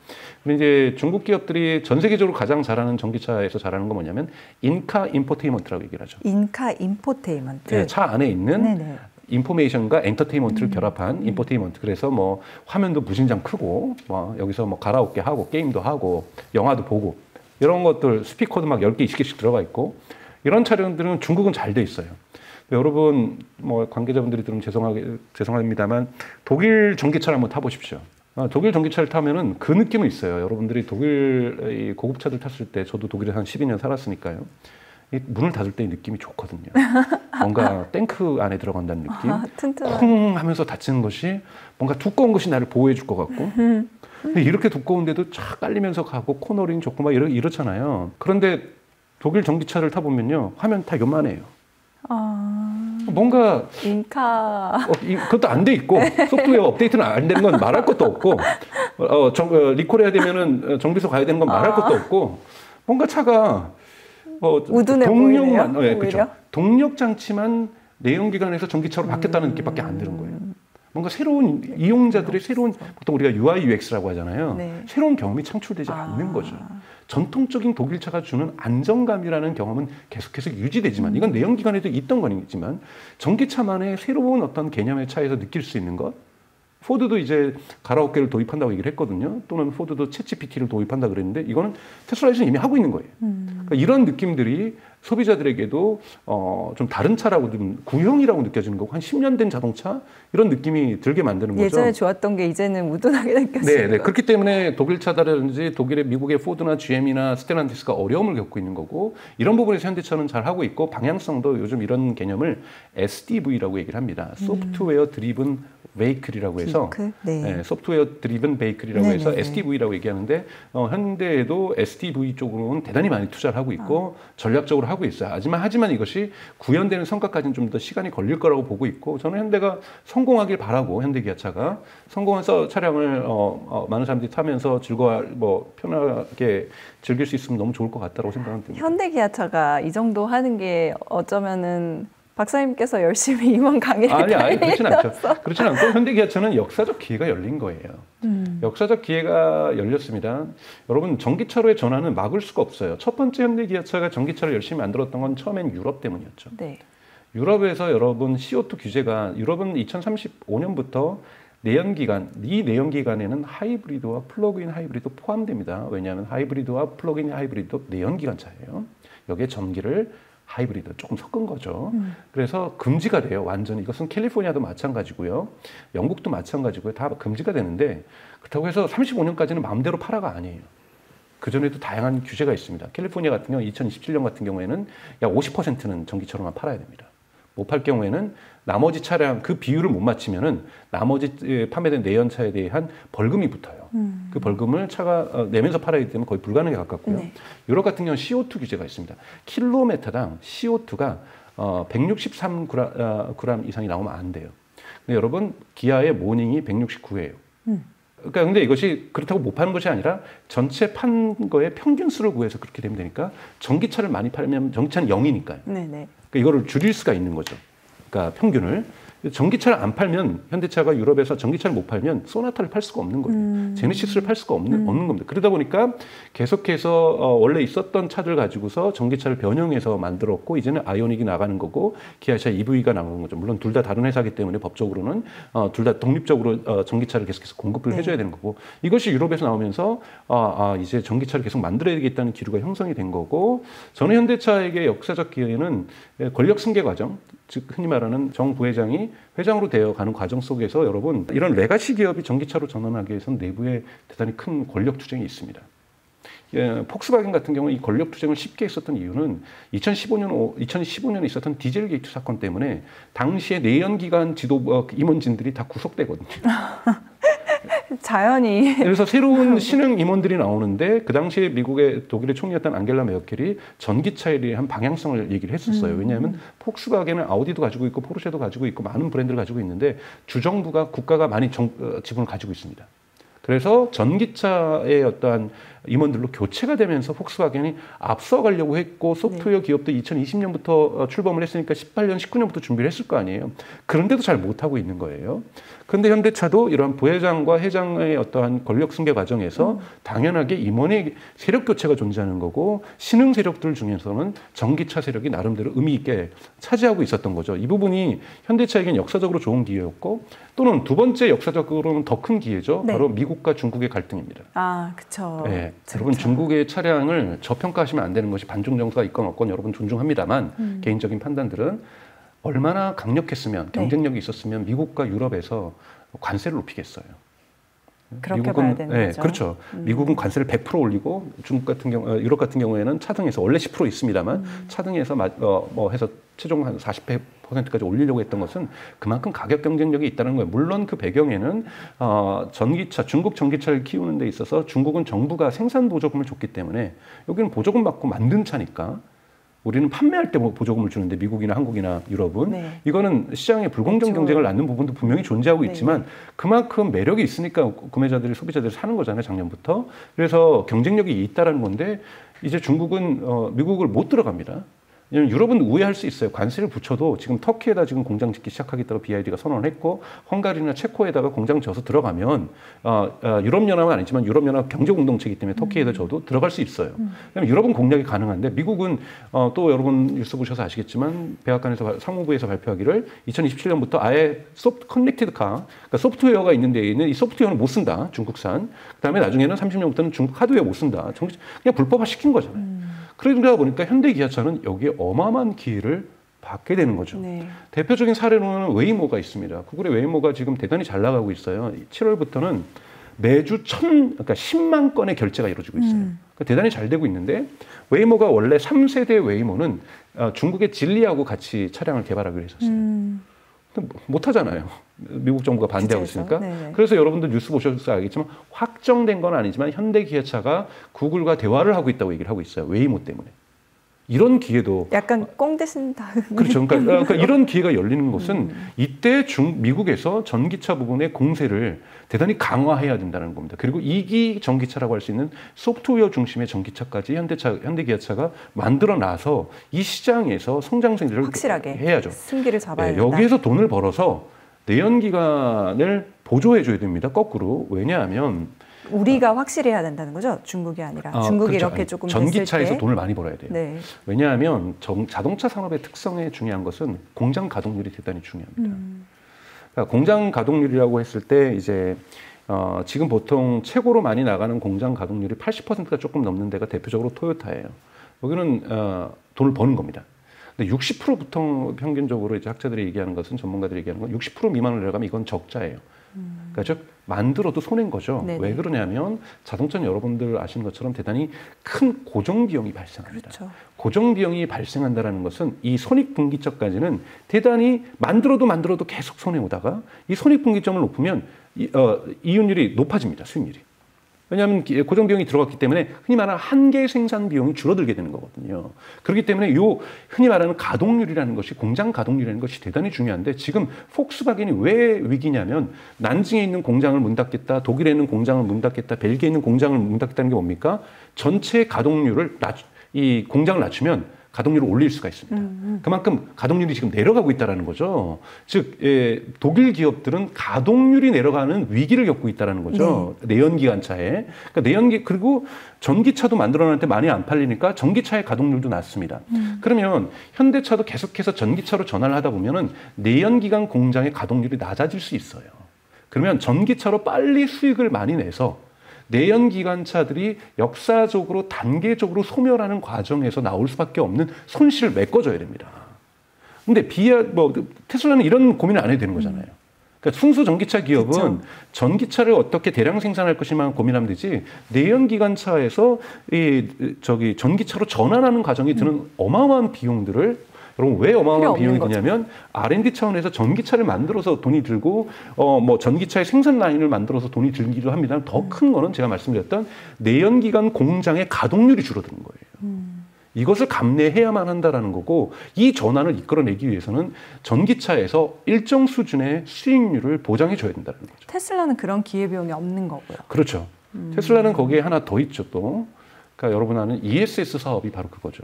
근데 이제 중국 기업들이 전 세계적으로 가장 잘하는 전기차에서 잘하는 건 뭐냐면 인카 인포테인먼트라고 얘기를 하죠. 인카 인포테인먼트. 네, 차 안에 있는 네네. 인포메이션과 엔터테인먼트를 결합한 인포테인먼트. 그래서 뭐 화면도 무진장 크고 뭐 여기서 뭐 가라오케 하고 게임도 하고 영화도 보고 이런 것들 스피커도 막 10개, 20개씩 들어가 있고 이런 차량들은 중국은 잘 돼 있어요. 여러분 뭐 관계자분들이 들으면 죄송합니다만 독일 전기차를 한번 타보십시오. 독일 전기차를 타면은 그 느낌은 있어요. 여러분들이 독일 고급차들 탔을 때 저도 독일에 한 12년 살았으니까요. 이 문을 닫을 때 이 느낌이 좋거든요. 뭔가 탱크 안에 들어간다는 느낌. 쿵 하면서 닫히는 것이 뭔가 두꺼운 것이 나를 보호해 줄 것 같고 근데 이렇게 두꺼운데도 쫙 깔리면서 가고 코너링 좋고 막 이렇잖아요. 그런데 독일 전기차를 타보면요. 화면 다 요만해요. 뭔가 인카 그것도 안 돼 있고 소프트웨어 업데이트는 안 되는 건 말할 것도 없고 리콜해야 되면은 정비소 가야 되는 건 말할 것도 없고 뭔가 차가 우둔해 보이네요. 네, 그렇죠. 동력 장치만 내연기관에서 전기차로 바뀌었다는 느낌밖에 안 드는 거예요. 뭔가 새로운 이용자들의 새로운 보통 우리가 UI UX라고 하잖아요. 네. 새로운 경험이 창출되지 않는 거죠. 전통적인 독일차가 주는 안정감이라는 경험은 계속해서 유지되지만 이건 내연기관에도 있던 거지만 전기차만의 새로운 어떤 개념의 차에서 느낄 수 있는 것. 포드도 이제 가라오케를 도입한다고 얘기를 했거든요. 또는 포드도 챗GPT를 도입한다 그랬는데 이거는 테슬라에서는 이미 하고 있는 거예요. 그러니까 이런 느낌들이 소비자들에게도 좀 다른 차라고 좀 구형이라고 느껴지는 거고 한 10년 된 자동차 이런 느낌이 들게 만드는 거죠. 예전에 좋았던 게 이제는 무던하게 느껴지는 네. 그렇기 때문에 독일 차다라든지 독일의 미국의 포드나 GM이나 스텔란티스가 어려움을 겪고 있는 거고 이런 부분에서 현대차는 잘 하고 있고 방향성도 요즘 이런 개념을 SDV라고 얘기를 합니다. 소프트웨어 드리븐 베이클이라고 해서 네, 소프트웨어 드리븐 베이클이라고 해서 SDV라고 얘기하는데 현대에도 SDV 쪽으로는 대단히 많이 투자를 하고 있고 전략적으로 하고 있어요. 하지만 이것이 구현되는 성과까지는 좀 더 시간이 걸릴 거라고 보고 있고 저는 현대가 성공하길 바라고 현대기아차가 성공해서 차량을 많은 사람들이 타면서 편하게 즐길 수 있으면 너무 좋을 것 같다고 생각합니다. 현대기아차가 이 정도 하는 게 어쩌면은 박사님께서 열심히 임원 강의를 아니 그렇진 않죠. 그렇진 않고 현대기아차는 역사적 기회가 열린 거예요. 역사적 기회가 열렸습니다. 여러분 전기차로의 전환은 막을 수가 없어요. 첫 번째 현대기아차가 전기차를 열심히 만들었던 건 처음엔 유럽 때문이었죠. 네. 유럽에서 여러분 CO2 규제가 유럽은 2035년부터 내연기관에는 하이브리드와 플러그인 하이브리드 포함됩니다. 왜냐하면 하이브리드와 플러그인 하이브리드도 내연기관차예요. 여기에 전기를 하이브리드 조금 섞은 거죠. 그래서 금지가 돼요. 완전히. 이것은 캘리포니아도 마찬가지고요. 영국도 마찬가지고요. 다 금지가 되는데 그렇다고 해서 35년까지는 마음대로 팔아가 아니에요. 그전에도 다양한 규제가 있습니다. 캘리포니아 같은 경우 2027년 같은 경우에는 약 50%는 전기차로만 팔아야 됩니다. 못 팔 경우에는 나머지 차량 그 비율을 못 맞추면은 나머지 판매된 내연차에 대한 벌금이 붙어요. 그 벌금을 차가 내면서 팔아야 되기 때문에 거의 불가능에 가깝고요. 네. 유럽 같은 경우는 CO2 규제가 있습니다. 킬로미터당 CO2가 163g 이상이 나오면 안 돼요. 근데 여러분 기아의 모닝이 169예요. 그러니까 근데 이것이 그렇다고 못 파는 것이 아니라 전체 판 거의 평균 수를 구해서 그렇게 되면 되니까 전기차를 많이 팔면 전기차는 0이니까요. 네네. 그러니까 이거를 줄일 수가 있는 거죠. 그러니까 평균을. 전기차를 안 팔면 현대차가 유럽에서 전기차를 못 팔면 소나타를 팔 수가 없는 거예요. 제네시스를 팔 수가 없는 겁니다. 그러다 보니까 계속해서 원래 있었던 차들 가지고서 전기차를 변형해서 만들었고 이제는 아이오닉이 나가는 거고 기아차 EV가 나가는 거죠. 물론 둘 다 다른 회사이기 때문에 법적으로는 둘 다 독립적으로 전기차를 계속해서 공급을 해줘야 되는 거고 이것이 유럽에서 나오면서 이제 전기차를 계속 만들어야 되겠다는 기류가 형성이 된 거고 저는 현대차에게 역사적 기회는 권력 승계 과정 즉 흔히 말하는 정 부회장이 회장으로 되어가는 과정 속에서 여러분 이런 레가시 기업이 전기차로 전환하기 위해서는 내부에 대단히 큰 권력 투쟁이 있습니다. 폭스바겐 같은 경우 이 권력 투쟁을 쉽게 했었던 이유는 2015년에 있었던 디젤 게이트 사건 때문에 당시에 내연기관 지도 임원진들이 다 구속되거든요. 자연히. 그래서 새로운 신흥 임원들이 나오는데 그 당시에 독일의 총리였던 앙겔라 메르켈이 전기차에 대한 방향성을 얘기를 했었어요. 왜냐하면 폭스바겐은 아우디도 가지고 있고 포르쉐도 가지고 있고 많은 브랜드를 가지고 있는데 주정부가 국가가 많이 지분을 가지고 있습니다. 그래서 전기차의 어떠한 임원들로 교체가 되면서 폭스바겐이 앞서가려고 했고 소프트웨어 기업도 2020년부터 출범을 했으니까 18년, 19년부터 준비를 했을 거 아니에요. 그런데도 잘 못하고 있는 거예요. 그런데 현대차도 이러한 부회장과 회장의 어떠한 권력 승계 과정에서 당연하게 임원의 세력 교체가 존재하는 거고 신흥 세력들 중에서는 전기차 세력이 나름대로 의미 있게 차지하고 있었던 거죠. 이 부분이 현대차에겐 역사적으로 좋은 기회였고 또는 두 번째 역사적으로는 더 큰 기회죠. 네. 바로 미국과 중국의 갈등입니다. 아, 그렇죠. 네. 여러분 중국의 차량을 저평가하시면 안 되는 것이 반중 정서가 있건 없건 여러분 존중합니다만 개인적인 판단들은 얼마나 강력했으면 경쟁력이 있었으면 미국과 유럽에서 관세를 높이겠어요. 그렇게 미국은, 봐야 되는 거죠. 그렇죠. 미국은 관세를 100% 올리고 중국 같은 경우, 유럽 같은 경우에는 차등에서 원래 10% 있습니다만 차등에서 해서 최종 한 40%까지 올리려고 했던 것은 그만큼 가격 경쟁력이 있다는 거예요. 물론 그 배경에는 중국 전기차를 키우는 데 있어서 중국은 정부가 생산 보조금을 줬기 때문에 여기는 보조금 받고 만든 차니까 우리는 판매할 때 보조금을 주는데 미국이나 한국이나 유럽은 이거는 시장의 불공정 경쟁을 낳는 부분도 분명히 존재하고 있지만 그만큼 매력이 있으니까 구매자들이 소비자들이 사는 거잖아요. 작년부터. 그래서 경쟁력이 있다라는 건데 이제 중국은 미국을 못 들어갑니다. 왜냐하면 유럽은 우회할 수 있어요. 관세를 붙여도 지금 터키에다 지금 공장 짓기 시작하겠다고 BID가 선언했고 헝가리나 체코에다가 공장 져서 들어가면 유럽연합은 아니지만 유럽연합 경제공동체이기 때문에 터키에다 져도 들어갈 수 있어요. 왜냐하면 유럽은 공략이 가능한데 미국은 또 여러분 뉴스 보셔서 아시겠지만 백악관에서 상무부에서 발표하기를 2027년부터 아예 커넥티드 카, 그러니까 소프트웨어가 있는 데에 있는 이 소프트웨어는 못 쓴다. 중국산. 그다음에 나중에는 30년부터는 중국 하드웨어 못 쓴다. 그냥 불법화 시킨 거잖아요. 그러다 보니까 현대 기아차는 여기에 어마어마한 기회를 받게 되는 거죠. 네. 대표적인 사례로는 웨이모가 있습니다. 구글의 웨이모가 지금 대단히 잘 나가고 있어요. 7월부터는 매주 그러니까 10만 건의 결제가 이루어지고 있어요. 그러니까 대단히 잘 되고 있는데 웨이모가 원래 3세대 웨이모는 중국의 진리하고 같이 차량을 개발하기로 했었어요. 못 하잖아요. 미국 정부가 반대하고 있으니까. 네네. 그래서 여러분들 뉴스 보셔서 알겠지만 확정된 건 아니지만 현대 기아차가 구글과 대화를 하고 있다고 얘기를 하고 있어요. 웨이모 때문에. 이런 기회도 약간 꽁대 쓴다. 그렇죠. 그러니까 이런 기회가 열리는 것은 이때 미국에서 전기차 부분의 공세를 대단히 강화해야 된다는 겁니다. 그리고 2기 전기차라고 할 수 있는 소프트웨어 중심의 전기차까지 현대기아차가 만들어놔서 이 시장에서 성장세를 확실하게 해야죠. 승기를 잡아야 된다. 여기에서 돈을 벌어서 내연기관을 보조해줘야 됩니다. 거꾸로. 왜냐하면 우리가 확실히 해야 된다는 거죠? 중국이 아니라. 중국이 그렇죠. 이렇게 조금 전기차에서 때. 돈을 많이 벌어야 돼요. 네. 왜냐하면 자동차 산업의 특성에 중요한 것은 공장 가동률이 대단히 중요합니다. 그러니까 공장 가동률이라고 했을 때 이제 지금 보통 최고로 많이 나가는 공장 가동률이 80%가 조금 넘는 데가 대표적으로 토요타예요. 여기는 돈을 버는 겁니다. 근데 60%부터 평균적으로 이제 학자들이 얘기하는 것은 전문가들이 얘기하는 건 60% 미만으로 내려가면 이건 적자예요. 그러니까 즉 만들어도 손해인 거죠. 네네. 왜 그러냐면 자동차는 여러분들 아시는 것처럼 대단히 큰 고정 비용이 발생합니다. 그렇죠. 고정 비용이 발생한다는 것은 이 손익분기점까지는 대단히 만들어도 계속 손해 오다가 이 손익분기점을 높으면 이윤율이 높아집니다. 수익률이. 왜냐하면 고정 비용이 들어갔기 때문에 흔히 말하는 한계 생산 비용이 줄어들게 되는 거거든요. 그렇기 때문에 흔히 말하는 가동률이라는 것이 공장 가동률이라는 것이 대단히 중요한데 지금 폭스바겐이 왜 위기냐면 난징에 있는 공장을 문 닫겠다, 독일에 있는 공장을 문 닫겠다, 벨기에 있는 공장을 문 닫겠다는 게 뭡니까? 전체 가동률을 이 공장을 낮추면 가동률을 올릴 수가 있습니다. 그만큼 가동률이 지금 내려가고 있다는 거죠. 즉 독일 기업들은 가동률이 내려가는 위기를 겪고 있다는 거죠. 네. 내연기관차에. 그러니까 그리고 전기차도 만들어놨는데 많이 안 팔리니까 전기차의 가동률도 낮습니다. 그러면 현대차도 계속해서 전기차로 전환을 하다 보면은 내연기관 공장의 가동률이 낮아질 수 있어요. 그러면 전기차로 빨리 수익을 많이 내서 내연기관차들이 역사적으로 단계적으로 소멸하는 과정에서 나올 수밖에 없는 손실을 메꿔줘야 됩니다. 근데 테슬라는 이런 고민을 안 해도 되는 거잖아요. 그러니까 순수 전기차 기업은 그쵸. 전기차를 어떻게 대량 생산할 것이만 고민하면 되지, 내연기관차에서 전기차로 전환하는 과정이 드는 어마어마한 비용들을, 여러분 왜 어마어마한 비용이 드냐면 R&D 차원에서 전기차를 만들어서 돈이 들고 전기차의 생산 라인을 만들어서 돈이 들기도 합니다. 더 큰 거는 제가 말씀드렸던 내연기관 공장의 가동률이 줄어드는 거예요. 이것을 감내해야만 한다라는 거고, 이 전환을 이끌어내기 위해서는 전기차에서 일정 수준의 수익률을 보장해 줘야 된다는 거죠. 테슬라는 그런 기회비용이 없는 거고요. 그렇죠. 테슬라는 거기에 하나 더 있죠 또. 그러니까 여러분 아는 ESS 사업이 바로 그거죠.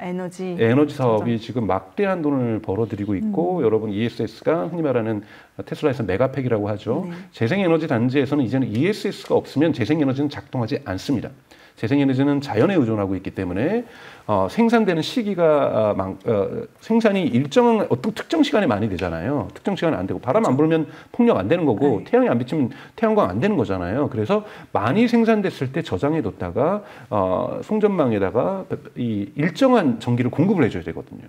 에너지 사업이 지금 막대한 돈을 벌어들이고 있고, 여러분 ESS가 흔히 말하는 테슬라에서 메가팩이라고 하죠. 네. 재생에너지 단지에서는 이제는 ESS가 없으면 재생에너지는 작동하지 않습니다. 재생에너지는 자연에 의존하고 있기 때문에 생산되는 시기가 생산이 일정한 어떤 특정 시간에 많이 되잖아요. 특정 시간에 안 되고, 바람 안 불면 풍력 안 되는 거고, 네. 태양이 안 비치면 태양광 안 되는 거잖아요. 그래서 많이 생산됐을 때 저장해 뒀다가 송전망에다가 이 일정한 전기를 공급을 해줘야 되거든요.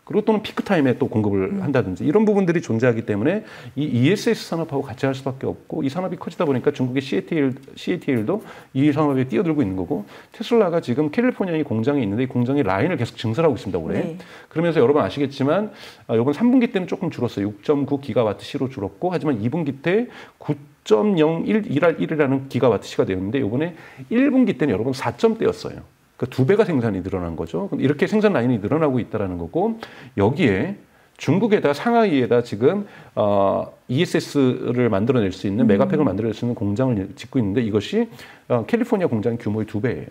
그리고 또는 피크타임에 또 공급을 한다든지 이런 부분들이 존재하기 때문에 이 ESS 산업하고 같이 할 수밖에 없고, 이 산업이 커지다 보니까 중국의 CATL도 이 산업에 뛰어들고 있는 거고, 테슬라가 지금 캘리포니아에 공장이 있는데 이 공장의 라인을 계속 증설하고 있습니다 올해. 네. 그러면서 여러분 아시겠지만 이번 3분기 때는 조금 줄었어요. 6.9기가와트시로 줄었고, 하지만 2분기 때 9.01이라는 기가와트시가 되었는데, 이번에 1분기 때는 여러분 4점대였어요. 그 2배가 생산이 늘어난 거죠. 이렇게 생산 라인이 늘어나고 있다는 거고, 여기에 중국에다 상하이에다 지금 ESS를 만들어낼 수 있는 메가팩을 만들어낼 수 있는 공장을 짓고 있는데, 이것이 캘리포니아 공장 규모의 2배예요.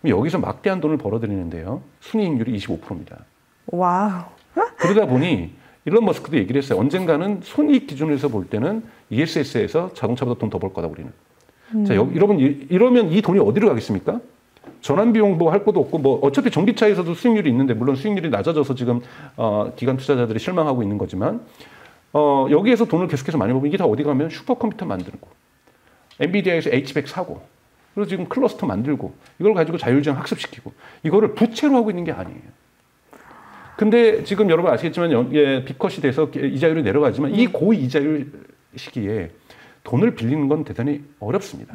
그럼 여기서 막대한 돈을 벌어들이는데요. 순이익률이 25%입니다. 와우. 그러다 보니 일론 머스크도 얘기를 했어요. 언젠가는 손익 기준에서 볼 때는 ESS에서 자동차보다 돈 더 벌 거다 우리는. 자, 여러분 이러면 이 돈이 어디로 가겠습니까? 전환 비용 할 것도 없고, 어차피 전기차에서도 수익률이 있는데, 물론 수익률이 낮아져서 지금 기관 투자자들이 실망하고 있는 거지만, 여기에서 돈을 계속해서 많이 벌면 이게 다 어디 가면 슈퍼컴퓨터 만들고, 엔비디아에서 H100 사고, 그리고 지금 클러스터 만들고, 이걸 가지고 자율주행 학습시키고, 이거를 부채로 하고 있는 게 아니에요. 근데 지금 여러분 아시겠지만 빅컷이 돼서 이자율이 내려가지만 이 고이자율 시기에 돈을 빌리는 건 대단히 어렵습니다.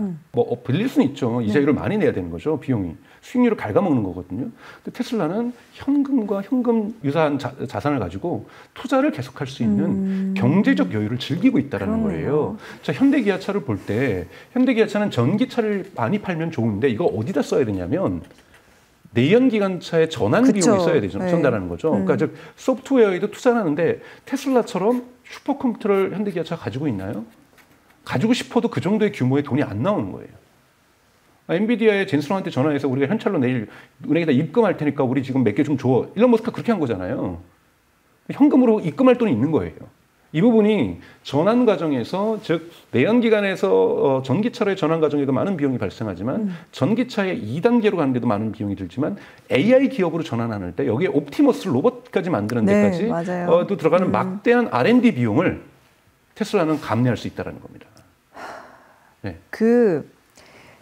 빌릴 수는 있죠. 이자율을 많이 내야 되는 거죠. 비용이. 수익률을 갉아먹는 거거든요. 근데 테슬라는 현금과 현금 유사한 자산을 가지고 투자를 계속할 수 있는 경제적 여유를 즐기고 있다는 거예요. 자, 현대기아차를 볼 때, 현대기아차는 전기차를 많이 팔면 좋은데 이거 어디다 써야 되냐면 내연기관차의 전환 비용이 써야 되죠. 전달하는 거죠. 그러니까 즉 소프트웨어에도 투자를 하는데, 테슬라처럼 슈퍼컴퓨터를 현대기아차가 가지고 있나요? 가지고 싶어도 그 정도의 규모의 돈이 안 나오는 거예요. 엔비디아의 젠슨한테 전화해서 우리가 현찰로 내일 은행에다 입금할 테니까 우리 지금 몇 개 좀 줘. 일론 머스크가 그렇게 한 거잖아요. 현금으로 입금할 돈이 있는 거예요. 이 부분이 전환 과정에서, 즉 내연기관에서 전기차로의 전환 과정에도 많은 비용이 발생하지만 전기차의 2단계로 가는 데도 많은 비용이 들지만, AI 기업으로 전환하는 때 여기에 옵티머스 로봇까지 만드는 데까지 또 들어가는 막대한 R&D 비용을 테슬라는 감내할 수 있다는 겁니다. 네.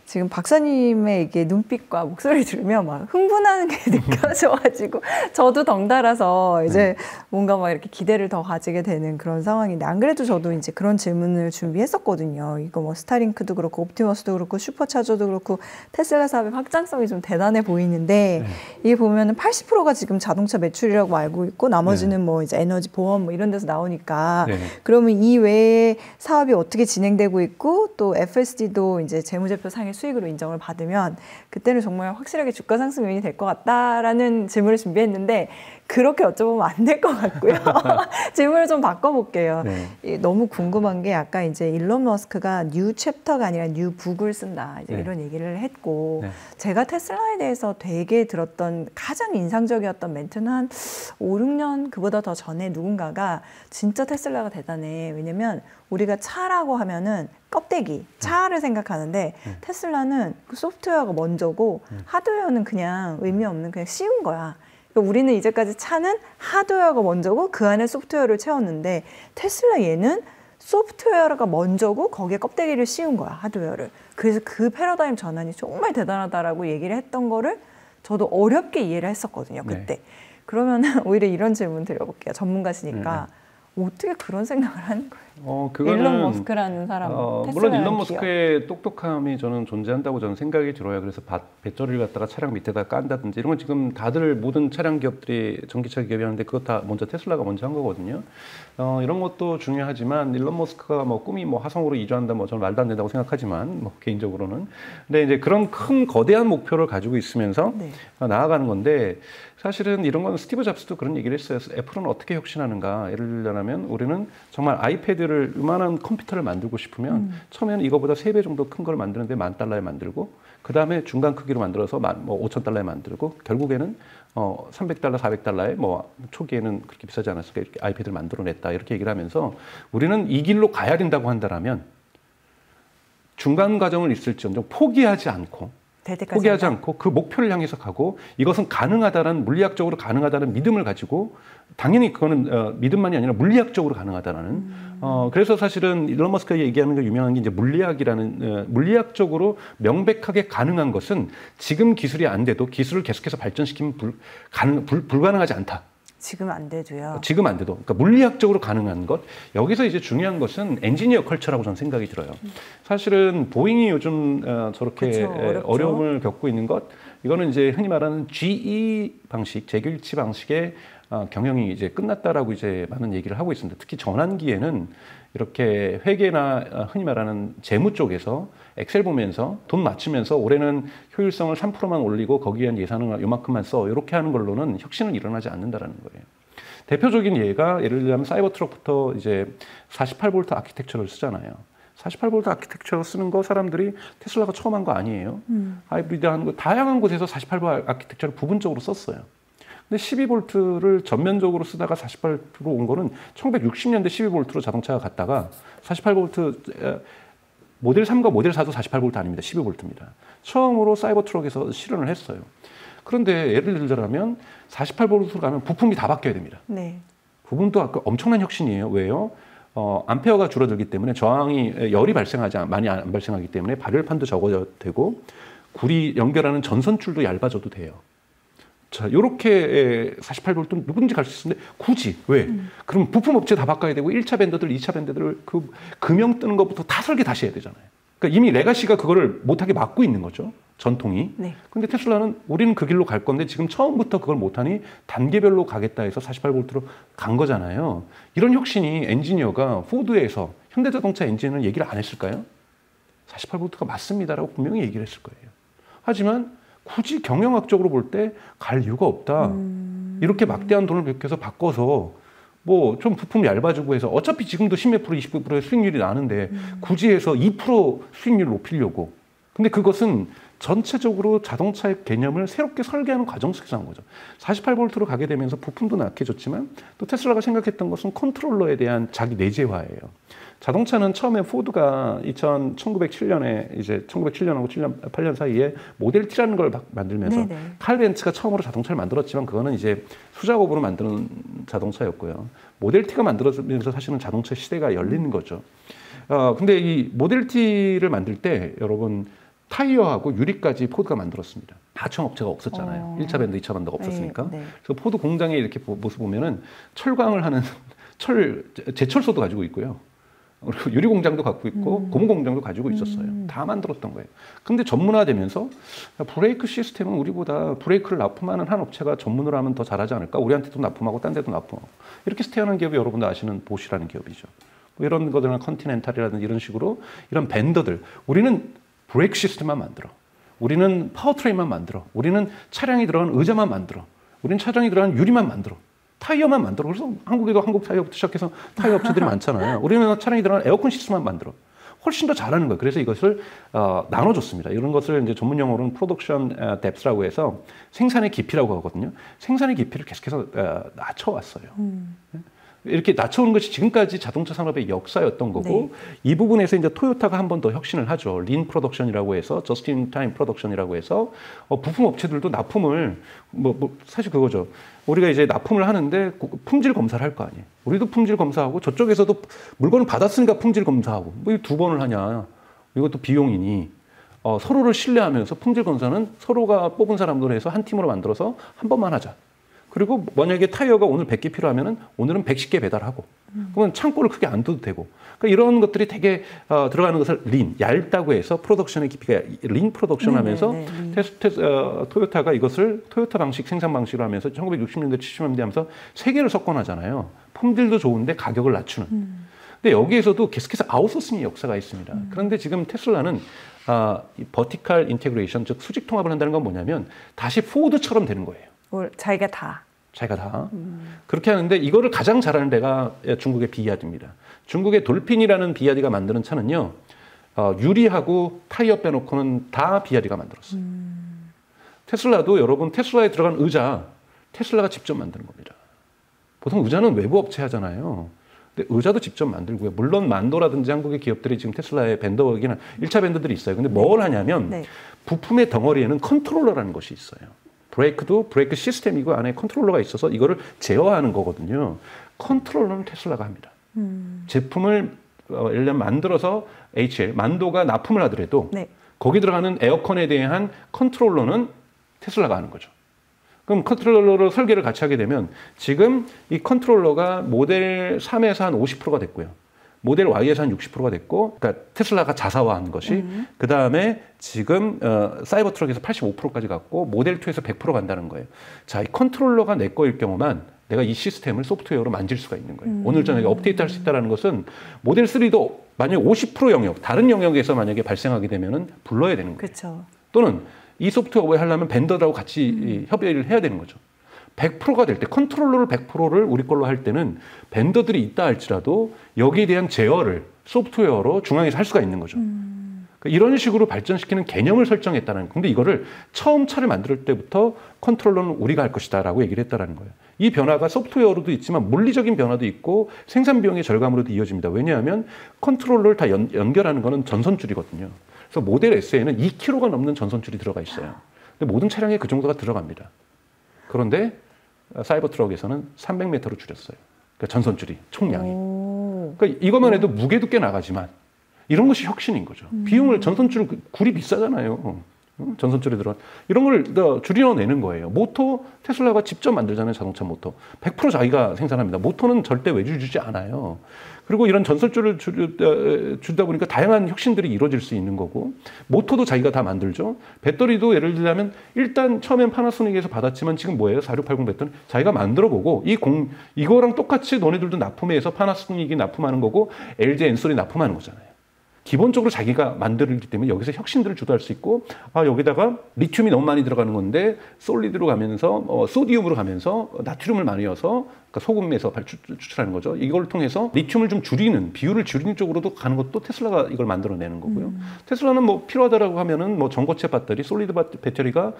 지금 박사님의 이게 눈빛과 목소리 들으면 막 흥분하는 게 느껴져가지고 저도 덩달아서 이제 뭔가 막 이렇게 기대를 더 가지게 되는 그런 상황인데, 안 그래도 저도 이제 그런 질문을 준비했었거든요. 이거 뭐 스타링크도 그렇고 옵티머스도 그렇고 슈퍼차저도 그렇고 테슬라 사업의 확장성이 좀 대단해 보이는데, 이게 보면은 80%가 지금 자동차 매출이라고 알고 있고, 나머지는 뭐 이제 에너지 보험 뭐 이런 데서 나오니까, 그러면 이 외에 사업이 어떻게 진행되고 있고, 또 FSD도 이제 재무제표 상의 수익으로 인정을 받으면 그때는 정말 확실하게 주가 상승 요인이 될 것 같다라는 질문을 준비했는데, 그렇게 여쭤보면 안 될 것 같고요. 질문을 좀 바꿔볼게요. 너무 궁금한 게, 아까 이제 일론 머스크가 뉴 챕터가 아니라 뉴 북을 쓴다, 이제 이런 얘기를 했고, 제가 테슬라에 대해서 되게 들었던 가장 인상적이었던 멘트는 한 5, 6년 그보다 더 전에 누군가가 진짜 테슬라가 대단해. 왜냐면 우리가 차라고 하면은 껍데기, 차를 생각하는데 테슬라는 그 소프트웨어가 먼저고 하드웨어는 그냥 의미 없는, 그냥 씌운 거야. 우리는 이제까지 차는 하드웨어가 먼저고 그 안에 소프트웨어를 채웠는데, 테슬라 얘는 소프트웨어가 먼저고 거기에 껍데기를 씌운 거야, 하드웨어를. 그래서 그 패러다임 전환이 정말 대단하다라고 얘기를 했던 거를 저도 어렵게 이해를 했었거든요, 그때. 그러면 오히려 이런 질문 드려볼게요. 전문가시니까 어떻게 그런 생각을 하는 거예요? 그거는 일론 머스크라는 사람, 물론 일론 머스크의 똑똑함이 저는 존재한다고 저는 생각이 들어요. 그래서 배터리를 갖다가 차량 밑에다 깐다든지 이런 건 지금 다들 모든 차량 기업들이 전기차 기업이 하는데 그거 다 먼저 테슬라가 먼저 한 거거든요. 이런 것도 중요하지만 일론 머스크가 뭐 꿈이 뭐 화성으로 이주한다 뭐 저는 말도 안 된다고 생각하지만 뭐 개인적으로는 근데 이제 그런 큰 거대한 목표를 가지고 있으면서 나아가는 건데 사실은 이런 건 스티브 잡스도 그런 얘기를 했어요. 애플은 어떻게 혁신하는가? 예를 들자면 우리는 정말 아이패드를 이만한 컴퓨터를 만들고 싶으면 처음에는 이거보다 3배 정도 큰 걸 만드는데 $10,000에 만들고 그 다음에 중간 크기로 만들어서 뭐 $5,000에 만들고 결국에는 $300, $400에 뭐 초기에는 그렇게 비싸지 않았으니까 이렇게 아이패드를 만들어냈다 이렇게 얘기를 하면서 우리는 이 길로 가야 된다고 한다면 중간 과정을 있을지언정 포기하지 않고 그 목표를 향해서 가고 이것은 가능하다는 물리학적으로 가능하다는 믿음을 가지고 당연히 그거는 믿음만이 아니라 물리학적으로 가능하다라는 그래서 사실은 일론 머스크가 얘기하는 게 유명한 게 이제 물리학이라는 물리학적으로 명백하게 가능한 것은 지금 기술이 안 돼도 기술을 계속해서 발전시키면 불가능하지 않다. 지금 안 돼도요. 지금 안 돼도. 그러니까 물리학적으로 가능한 것. 여기서 이제 중요한 것은 엔지니어 컬처라고 저는 생각이 들어요. 사실은 보잉이 요즘 저렇게 그쵸, 어려움을 겪고 있는 것. 이거는 이제 흔히 말하는 GE 방식, 재규일치 방식의 경영이 이제 끝났다라고 이제 많은 얘기를 하고 있습니다. 특히 전환기에는 이렇게 회계나 흔히 말하는 재무 쪽에서 엑셀 보면서 돈 맞추면서 올해는 효율성을 3%만 올리고 거기에 대한 예산을 요만큼만 써 이렇게 하는 걸로는 혁신은 일어나지 않는다라는 거예요. 대표적인 예가 예를 들면 사이버 트럭부터 이제 48V 아키텍처를 쓰잖아요. 48V 아키텍처 쓰는 거 사람들이 테슬라가 처음 한 거 아니에요. 하이브리드 하는 거 다양한 곳에서 48V 아키텍처를 부분적으로 썼어요. 근데 12V를 전면적으로 쓰다가 48V로 온 거는 1960년대 12V로 자동차가 갔다가 48V 모델 3과 모델 4도 48V 아닙니다. 12V입니다. 처음으로 사이버 트럭에서 실현을 했어요. 그런데 예를 들자면 48V로 가면 부품이 다 바뀌어야 됩니다. 네. 부품도 엄청난 혁신이에요. 왜요? 암페어가 줄어들기 때문에 저항이 열이 많이 안 발생하기 때문에 발열판도 적어야 되고 구리 연결하는 전선줄도 얇아져도 돼요. 자, 요렇게 48V도 누군지 갈 수 있는데 굳이 왜? 그럼 부품 업체 다 바꿔야 되고 1차 밴더들, 2차 밴더들 그 금형 뜨는 것부터 다 설계 다시 해야 되잖아요. 그러니까 이미 레가시가 그거를 못하게 막고 있는 거죠. 전통이. 네. 근데 테슬라는 우리는 그 길로 갈 건데 지금 처음부터 그걸 못하니 단계별로 가겠다 해서 48V로 간 거잖아요. 이런 혁신이 엔지니어가 포드에서 현대자동차 엔진을 얘기를 안 했을까요? 48V가 맞습니다라고 분명히 얘기를 했을 거예요. 하지만 굳이 경영학적으로 볼 때 갈 이유가 없다. 이렇게 막대한 돈을 벗겨서 바꿔서 뭐 좀 부품 얇아지고 해서 어차피 지금도 10몇 프로, 20%의 수익률이 나는데 굳이 해서 2% 수익률을 높이려고. 근데 그것은 전체적으로 자동차의 개념을 새롭게 설계하는 과정 속에서 한 거죠. 48V로 가게 되면서 부품도 약해졌지만 또 테슬라가 생각했던 것은 컨트롤러에 대한 자기 내재화예요. 자동차는 처음에 포드가 1907년에 이제 1907년하고 8년 사이에 모델 T라는 걸 만들면서 네네. 칼 벤츠가 처음으로 자동차를 만들었지만 그거는 이제 수작업으로 만드는 자동차였고요. 모델 T가 만들어지면서 사실은 자동차 시대가 열리는 거죠. 근데 이 모델 T를 만들 때 여러분 타이어하고 유리까지 포드가 만들었습니다. 하청 업체가 없었잖아요. 1차 밴드, 2차 밴드가 없었으니까. 네, 네. 그래서 포드 공장에 이렇게 모습 보면은 철광을 하는 제철소도 가지고 있고요. 그리고 유리 공장도 갖고 있고 고무 공장도 가지고 있었어요. 다 만들었던 거예요. 근데 전문화되면서 브레이크 시스템은 우리보다 브레이크를 납품하는 한 업체가 전문으로 하면 더 잘하지 않을까? 우리한테도 납품하고 딴 데도 납품하고. 이렇게 스테어하는 기업이 여러분도 아시는 보쉬라는 기업이죠. 뭐 이런 것들은 컨티넨탈이라든지 이런 식으로 이런 밴더들. 우리는 브레이크 시스템만 만들어. 우리는 파워트레인만 만들어. 우리는 차량이 들어간 의자만 만들어. 우리는 차량이 들어간 유리만 만들어. 타이어만 만들어. 그래서 한국에도 한국 타이어부터 시작해서 타이어 업체들이 많잖아요. 우리는 차량이 들어간 에어컨 시스템만 만들어. 훨씬 더 잘하는 거예요. 그래서 이것을 나눠줬습니다. 이런 것을 이제 전문 용어로는 프로덕션 뎁스라고 해서 생산의 깊이라고 하거든요. 생산의 깊이를 계속해서 낮춰왔어요. 이렇게 낮춰오는 것이 지금까지 자동차 산업의 역사였던 거고 네. 이 부분에서 이제 토요타가 한 번 더 혁신을 하죠. 린 프로덕션이라고 해서 저스트 인 타임 프로덕션이라고 해서 부품 업체들도 납품을 사실 그거죠. 우리가 이제 납품을 하는데 품질 검사를 할 거 아니에요. 우리도 품질 검사하고 저쪽에서도 물건을 받았으니까 품질 검사하고 뭐 두 번을 하냐. 이것도 비용이니 서로를 신뢰하면서 품질 검사는 서로가 뽑은 사람들로 해서 한 팀으로 만들어서 한 번만 하자. 그리고 만약에 타이어가 오늘 100개 필요하면은 오늘은 110개 배달하고 그러면 창고를 크게 안 둬도 되고 그러니까 이런 것들이 되게 들어가는 것을 얇다고 해서 프로덕션의 깊이가 린 프로덕션 하면서 토요타가 이것을 토요타 방식 생산 방식으로 하면서 1960년대 70년대 하면서 세계를 석권하잖아요. 품질도 좋은데 가격을 낮추는. 근데 여기에서도 계속해서 아웃소싱의 역사가 있습니다. 그런데 지금 테슬라는 이 버티컬 인테그레이션, 즉 수직 통합을 한다는 건 뭐냐면 다시 포드처럼 되는 거예요. 자기가 다. 그렇게 하는데 이거를 가장 잘하는 데가 중국의 비야드입니다. 중국의 돌핀이라는 비야드가 만드는 차는요. 유리하고 타이어 빼놓고는 다 비야드가 만들었어요. 테슬라도 여러분 테슬라에 들어간 의자 테슬라가 직접 만드는 겁니다. 보통 의자는 외부 업체 하잖아요. 근데 의자도 직접 만들고요. 물론 만도라든지 한국의 기업들이 지금 테슬라의 밴더기는 1차 밴더들이 있어요. 근데 뭘 하냐면 부품의 덩어리에는 컨트롤러라는 것이 있어요. 브레이크도 브레이크 시스템이고 안에 컨트롤러가 있어서 이거를 제어하는 거거든요. 컨트롤러는 테슬라가 합니다. 제품을 예를 들면 만들어서 HL, 만도가 납품을 하더라도 거기 들어가는 에어컨에 대한 컨트롤러는 테슬라가 하는 거죠. 그럼 컨트롤러로 설계를 같이 하게 되면 지금 이 컨트롤러가 모델 3에서 한 50%가 됐고요. 모델 Y에서 한 60%가 됐고, 그러니까 테슬라가 자사화한 것이 그 다음에 지금 사이버 트럭에서 85%까지 갔고 모델 2에서 100% 간다는 거예요. 자, 이 컨트롤러가 내 거일 경우만 내가 이 시스템을 소프트웨어로 만질 수가 있는 거예요. 오늘 저녁에 업데이트할 수 있다는 것은 모델 3도 만약 50% 영역, 다른 영역에서 만약에 발생하게 되면은 불러야 되는 거예요. 그렇죠. 또는 이 소프트웨어를 하려면 벤더들하고 같이 협의를 해야 되는 거죠. 100%가 될 때 컨트롤러를 100%를 우리 걸로 할 때는 벤더들이 있다 할지라도 여기에 대한 제어를 소프트웨어로 중앙에서 할 수가 있는 거죠. 그러니까 이런 식으로 발전시키는 개념을 설정했다는. 근데 이거를 처음 차를 만들 때부터 컨트롤러는 우리가 할 것이다 라고 얘기를 했다는 거예요. 이 변화가 소프트웨어로도 있지만 물리적인 변화도 있고 생산 비용의 절감으로도 이어집니다. 왜냐하면 컨트롤러를 다 연결하는 거는 전선줄이거든요. 그래서 모델 S에는 2kg가 넘는 전선줄이 들어가 있어요. 근데 모든 차량에 그 정도가 들어갑니다. 그런데 사이버 트럭에서는 300m로 줄였어요. 그러니까 전선줄이 총량이. 그러니까 이것만 해도 무게도 꽤 나가지만 이런 것이 혁신인 거죠. 비용을 전선줄 굴이 비싸잖아요. 전선줄에 들어 이런 걸 줄여내는 거예요. 모터 테슬라가 직접 만들잖아요. 자동차 모터 100% 자기가 생산합니다. 모터는 절대 외주 주지 않아요. 그리고 이런 전선줄을 주다 보니까 다양한 혁신들이 이루어질 수 있는 거고 모터도 자기가 다 만들죠. 배터리도 예를 들자면 일단 처음엔 파나소닉에서 받았지만 지금 뭐예요? 4680 배터리 자기가 만들어보고 이거랑 똑같이 너네들도 납품해서 파나소닉이 납품하는 거고 LG 엔솔이 납품하는 거잖아요. 기본적으로 자기가 만들기 때문에 여기서 혁신들을 주도할 수 있고 여기다가 리튬이 너무 많이 들어가는 건데 솔리드로 가면서 소디움으로 가면서 나트륨을 많이 넣어서 그러니까 소금에서 추출하는 거죠. 이걸 통해서 리튬을 좀 줄이는 비율을 줄이는 쪽으로도 가는 것도 테슬라가 이걸 만들어내는 거고요. 테슬라는 뭐 필요하다라고 하면은 뭐 전고체 배터리, 솔리드 배터리가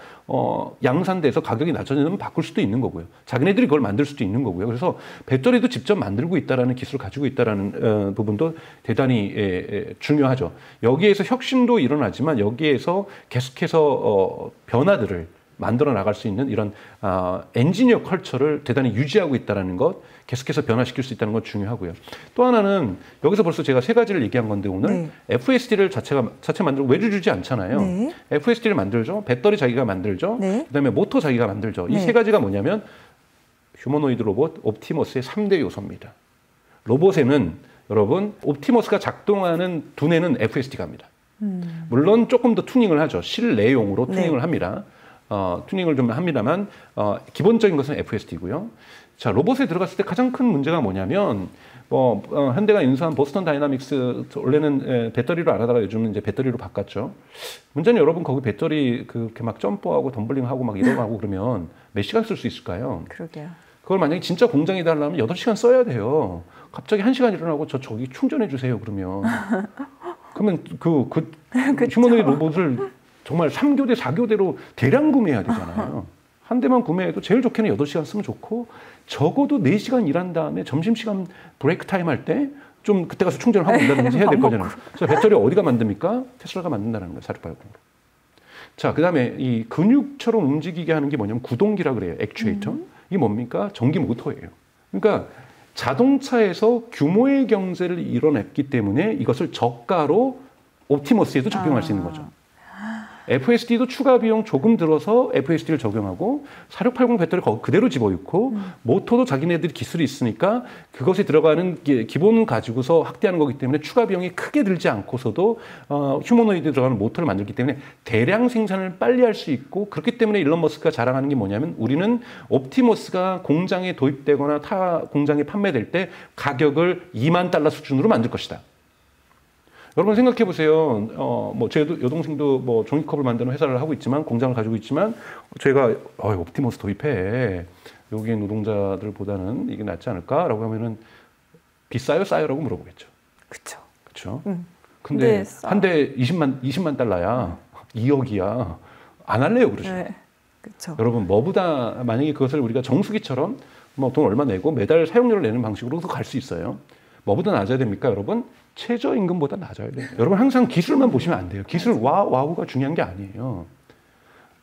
양산돼서 가격이 낮아지면 바꿀 수도 있는 거고요. 자기네들이 그걸 만들 수도 있는 거고요. 그래서 배터리도 직접 만들고 있다라는 기술을 가지고 있다라는 부분도 대단히 중요하죠. 여기에서 혁신도 일어나지만 여기에서 계속해서 변화들을 만들어 나갈 수 있는 이런 엔지니어 컬처를 대단히 유지하고 있다는 것, 계속해서 변화시킬 수 있다는 것 중요하고요. 또 하나는 여기서 벌써 제가 세 가지를 얘기한 건데 오늘 FSD를 자체 만들고 외주 주지 않잖아요. FSD를 만들죠. 배터리 자기가 만들죠. 그다음에 모터 자기가 만들죠. 이 세 가지가 뭐냐면 휴머노이드 로봇 옵티머스의 3대 요소입니다. 로봇에는 여러분 옵티머스가 작동하는 두뇌는 FSD가 합니다. 물론 조금 더 튜닝을 하죠. 실내용으로 튜닝을 합니다. 튜닝을 좀 합니다만 기본적인 것은 FSD고요. 자, 로봇에 들어갔을 때 가장 큰 문제가 뭐냐면 현대가 인수한 보스턴 다이나믹스 원래는 배터리로 알아다가 요즘은 이제 배터리로 바꿨죠. 문제는 여러분 거기 배터리 그렇게 막 점프하고 덤블링하고 막 이러고 그러면 몇 시간 쓸 수 있을까요? 그러게요. 그걸 만약에 진짜 공장에다 하려면 8시간 써야 돼요. 갑자기 1시간 일어나고 저기 충전해 주세요 그러면 휴머노이드 로봇을 정말 3교대, 4교대로 대량 구매해야 되잖아요. 한 대만 구매해도 제일 좋게는 8시간 쓰면 좋고 적어도 4시간 일한 다음에 점심시간 브레이크 타임 할 때 좀 그때 가서 충전을 하고 온다든지 해야 될 거잖아요. 그래서 배터리 어디가 만듭니까? 테슬라가 만든다는 거예요. 4680으로. 자, 그 다음에 이 근육처럼 움직이게 하는 게 뭐냐면 구동기라 그래요. 액추에이터. 이게 뭡니까? 전기 모터예요. 그러니까 자동차에서 규모의 경제를 이뤄냈기 때문에 이것을 저가로 옵티머스에도 적용할 수 있는 거죠. FSD도 추가 비용 조금 들어서 FSD를 적용하고 4680 배터리 그대로 집어넣고 모터도 자기네들이 기술이 있으니까 그것에 들어가는 기본 가지고서 확대하는 거기 때문에 추가 비용이 크게 들지 않고서도 휴머노이드 들어가는 모터를 만들기 때문에 대량 생산을 빨리 할 수 있고, 그렇기 때문에 일론 머스크가 자랑하는 게 뭐냐면 우리는 옵티머스가 공장에 도입되거나 타 공장에 판매될 때 가격을 $20,000 수준으로 만들 것이다. 여러분 생각해 보세요. 뭐 제 여동생도 뭐 종이컵을 만드는 회사를 하고 있지만, 공장을 가지고 있지만, 제가 옵티머스 도입해. 여기 노동자들보다는 이게 낫지 않을까라고 하면은 비싸요, 싸요라고 물어보겠죠. 그렇죠. 그렇죠. 근데 한 대 20만 달러야. 2억이야. 안 할래요, 그러죠. 네. 그렇죠. 여러분 뭐보다 만약에 그것을 우리가 정수기처럼 뭐 돈 얼마 내고 매달 사용료를 내는 방식으로도 갈 수 있어요. 뭐보다 낮아야 됩니까, 여러분? 최저임금보다 낮아야 돼요. 여러분 항상 기술만 보시면 안 돼요. 기술 와우가 중요한 게 아니에요.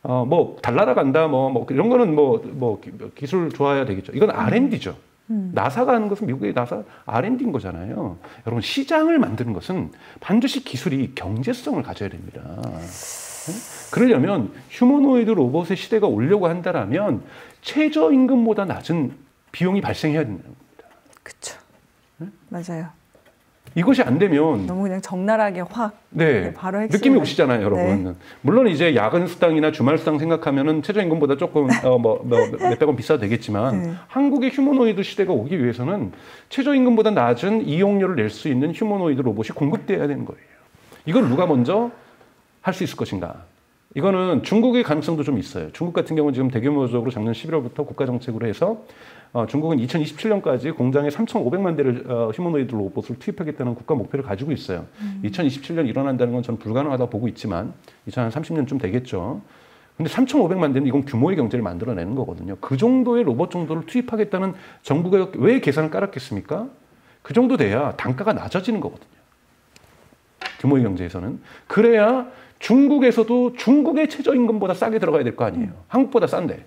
뭐 달나라 간다, 뭐 이런 거는 뭐 기술 좋아야 되겠죠. 이건 R&D죠. 나사가 하는 것은, 미국의 나사 R&D인 거잖아요. 여러분 시장을 만드는 것은 반드시 기술이 경제성을 가져야 됩니다. 그러려면 휴머노이드 로봇의 시대가 오려고 한다면 최저임금보다 낮은 비용이 발생해야 된다는 겁니다. 그렇죠. 맞아요. 이것이 안 되면 너무 그냥 적나라하게 확 바로 느낌이 오시잖아요, 여러분. 네. 물론 이제 야근 수당이나 주말 수당 생각하면은 최저임금보다 조금 몇백 원 비싸도 되겠지만 한국의 휴머노이드 시대가 오기 위해서는 최저임금보다 낮은 이용료를 낼 수 있는 휴머노이드 로봇이 공급돼야 되는 거예요. 이걸 누가 먼저 할 수 있을 것인가? 이거는 중국의 가능성도 좀 있어요. 중국 같은 경우는 지금 대규모적으로 작년 11월부터 국가정책으로 해서 중국은 2027년까지 공장에 3,500만 대를 휴머노이드 로봇을 투입하겠다는 국가 목표를 가지고 있어요. 2027년 일어난다는 건 저는 불가능하다 보고 있지만 2030년쯤 되겠죠. 근데 3,500만 대는 이건 규모의 경제를 만들어내는 거거든요. 그 정도의 로봇 정도를 투입하겠다는 정부가 왜 계산을 깔았겠습니까? 그 정도 돼야 단가가 낮아지는 거거든요. 규모의 경제에서는. 그래야 중국에서도 중국의 최저임금보다 싸게 들어가야 될 거 아니에요. 한국보다 싼데.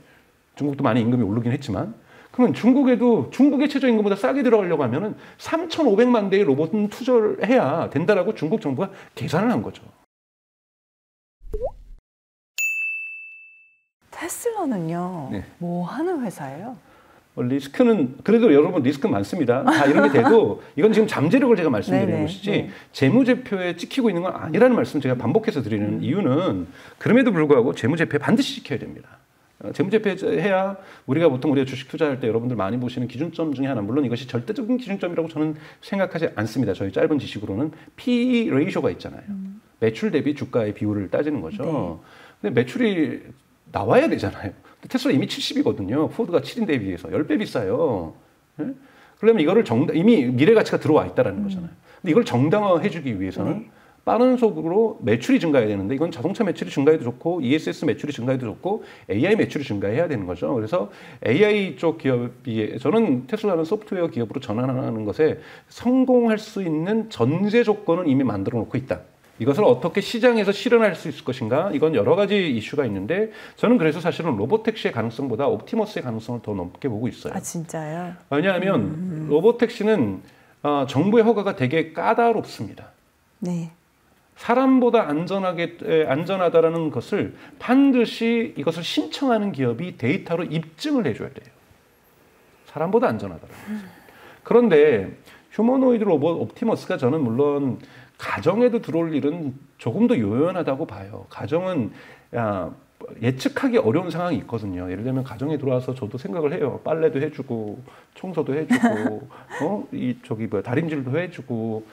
중국도 많이 임금이 오르긴 했지만. 그러면 중국에도 중국의 최저임금보다 싸게 들어가려고 하면은 3,500만 대의 로봇은 투자를 해야 된다라고 중국 정부가 계산을 한 거죠. 테슬라는요, 네. 뭐 하는 회사예요? 리스크는 그래도 여러분 리스크 많습니다. 다 이런 게 돼도 이건 지금 잠재력을 제가 말씀드리는 것이지 재무제표에 찍히고 있는 건 아니라는 말씀 제가 반복해서 드리는 이유는 그럼에도 불구하고 재무제표에 반드시 찍혀야 됩니다. 재무제표 해야 우리가 주식 투자할 때 여러분들 많이 보시는 기준점 중에 하나, 물론 이것이 절대적인 기준점이라고 저는 생각하지 않습니다. 저희 짧은 지식으로는 PE 레이쇼가 있잖아요. 매출 대비 주가의 비율을 따지는 거죠. 근데 매출이 나와야 되잖아요. 테슬라 이미 70이거든요. 포드가 7인데 비해서 10배 비싸요. 그러면 이거를 이미 미래 가치가 들어와 있다는 거잖아요. 근데 이걸 정당화해주기 위해서는 빠른 속으로 매출이 증가해야 되는데, 이건 자동차 매출이 증가해도 좋고 ESS 매출이 증가해도 좋고 AI 매출이 증가해야 되는 거죠. 그래서 AI 쪽 기업이, 저는 테슬라는 소프트웨어 기업으로 전환하는 것에 성공할 수 있는 전제 조건은 이미 만들어 놓고 있다. 이것을 어떻게 시장에서 실현할 수 있을 것인가? 이건 여러 가지 이슈가 있는데, 저는 그래서 사실은 로보택시의 가능성보다 옵티머스의 가능성을 더 높게 보고 있어요. 아, 진짜요? 왜냐하면 로보택시는 정부의 허가가 되게 까다롭습니다. 네. 사람보다 안전하다라는 것을 반드시 이것을 신청하는 기업이 데이터로 입증을 해줘야 돼요. 사람보다 안전하다라는 것을. 그런데 휴머노이드 로봇 옵티머스가 저는 물론 가정에도 들어올 일은 조금 더 요연하다고 봐요. 가정은 예측하기 어려운 상황이 있거든요. 예를 들면 가정에 들어와서 저도 생각을 해요. 빨래도 해주고, 청소도 해주고, 다림질도 해주고,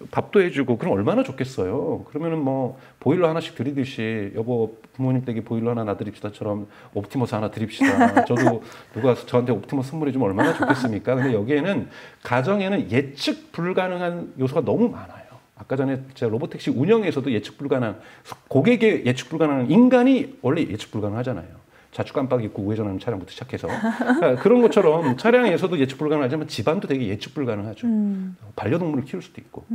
밥도 해주고, 그럼 얼마나 좋겠어요. 그러면은 뭐 보일러 하나씩 드리듯이, 여보 부모님 댁에 보일러 하나 놔드립시다처럼 옵티머스 하나 드립시다. 저도 누가 저한테 옵티머스 선물해주면 얼마나 좋겠습니까? 근데 여기에는 가정에는 예측 불가능한 요소가 너무 많아요. 아까 전에 제가 로보택시 운영에서도 예측 불가능, 고객의 예측 불가능한, 인간이 원래 예측 불가능하잖아요. 좌측 깜빡 잊고 우회전하는 차량부터 시작해서. 그러니까 그런 것처럼 차량에서도 예측 불가능하지만 집안도 되게 예측 불가능하죠. 반려동물을 키울 수도 있고.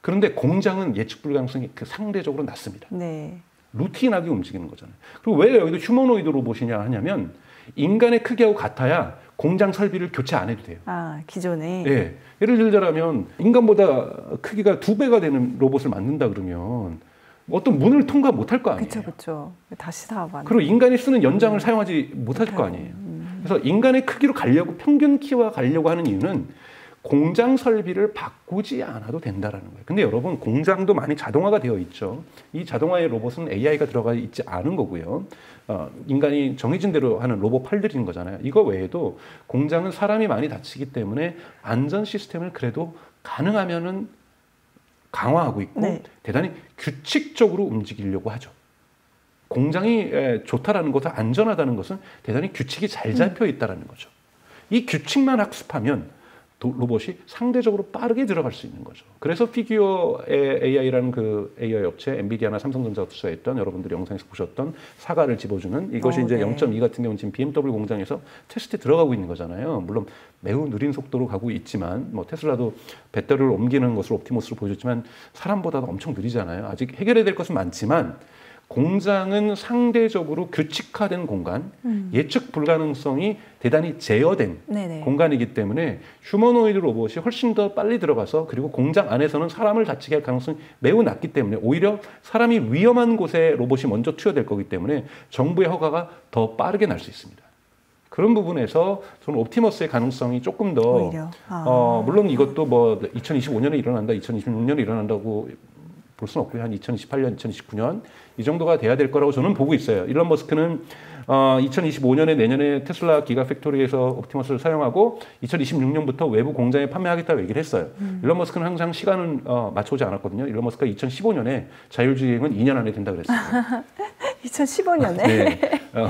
그런데 공장은 예측 불가능성이 상대적으로 낮습니다. 네. 루틴하게 움직이는 거잖아요. 그리고 왜 여기도 휴머노이드 로봇이냐 하냐면, 인간의 크기하고 같아야 공장 설비를 교체 안 해도 돼요. 아, 기존에? 예. 예를 들자면 인간보다 크기가 2배가 되는 로봇을 만든다 그러면 어떤 문을 통과 못할 거 아니에요. 그렇죠. 다시 사업하는. 그리고 인간이 쓰는 연장을 사용하지 못할 거 아니에요. 그래서 인간의 크기로 가려고 평균 키와 가려고 하는 이유는 공장 설비를 바꾸지 않아도 된다라는 거예요. 근데 여러분 공장도 많이 자동화가 되어 있죠. 이 자동화의 로봇은 AI가 들어가 있지 않은 거고요. 인간이 정해진 대로 하는 로봇 팔들인 거잖아요. 이거 외에도 공장은 사람이 많이 다치기 때문에 안전 시스템을 그래도 가능하면은 강화하고 있고 네. 대단히 규칙적으로 움직이려고 하죠. 공장이 좋다라는 것은 안전하다는 것은 대단히 규칙이 잘 잡혀 있다는 거죠. 이 규칙만 학습하면 로봇이 상대적으로 빠르게 들어갈 수 있는 거죠. 그래서 피규어 AI라는 그 AI 업체 엔비디아나 삼성전자가 투자했던 여러분들이 영상에서 보셨던 사과를 집어주는 이것이 이제 네. 0.2 같은 경우는 지금 BMW 공장에서 테스트에 들어가고 있는 거잖아요. 물론 매우 느린 속도로 가고 있지만 뭐 테슬라도 배터리를 옮기는 것을 옵티머스로 보여줬지만 사람보다도 엄청 느리잖아요. 아직 해결해야 될 것은 많지만 공장은 상대적으로 규칙화된 공간, 예측 불가능성이 대단히 제어된 네네. 공간이기 때문에 휴머노이드 로봇이 훨씬 더 빨리 들어가서 그리고 공장 안에서는 사람을 다치게 할 가능성이 매우 낮기 때문에 오히려 사람이 위험한 곳에 로봇이 먼저 투여될 거기 때문에 정부의 허가가 더 빠르게 날 수 있습니다. 그런 부분에서 저는 옵티머스의 가능성이 조금 더 물론 이것도 뭐 2025년에 일어난다, 2026년에 일어난다고 볼 수는 없고요. 한 2028년, 2029년 이 정도가 돼야 될 거라고 저는 보고 있어요. 일론 머스크는 2025년에 내년에 테슬라 기가 팩토리에서 옵티머스를 사용하고 2026년부터 외부 공장에 판매하겠다고 얘기를 했어요. 일론 머스크는 항상 시간은 맞춰오지 않았거든요. 일론 머스크가 2015년에 자율주행은 2년 안에 된다 그랬어요. 2015년에? 네.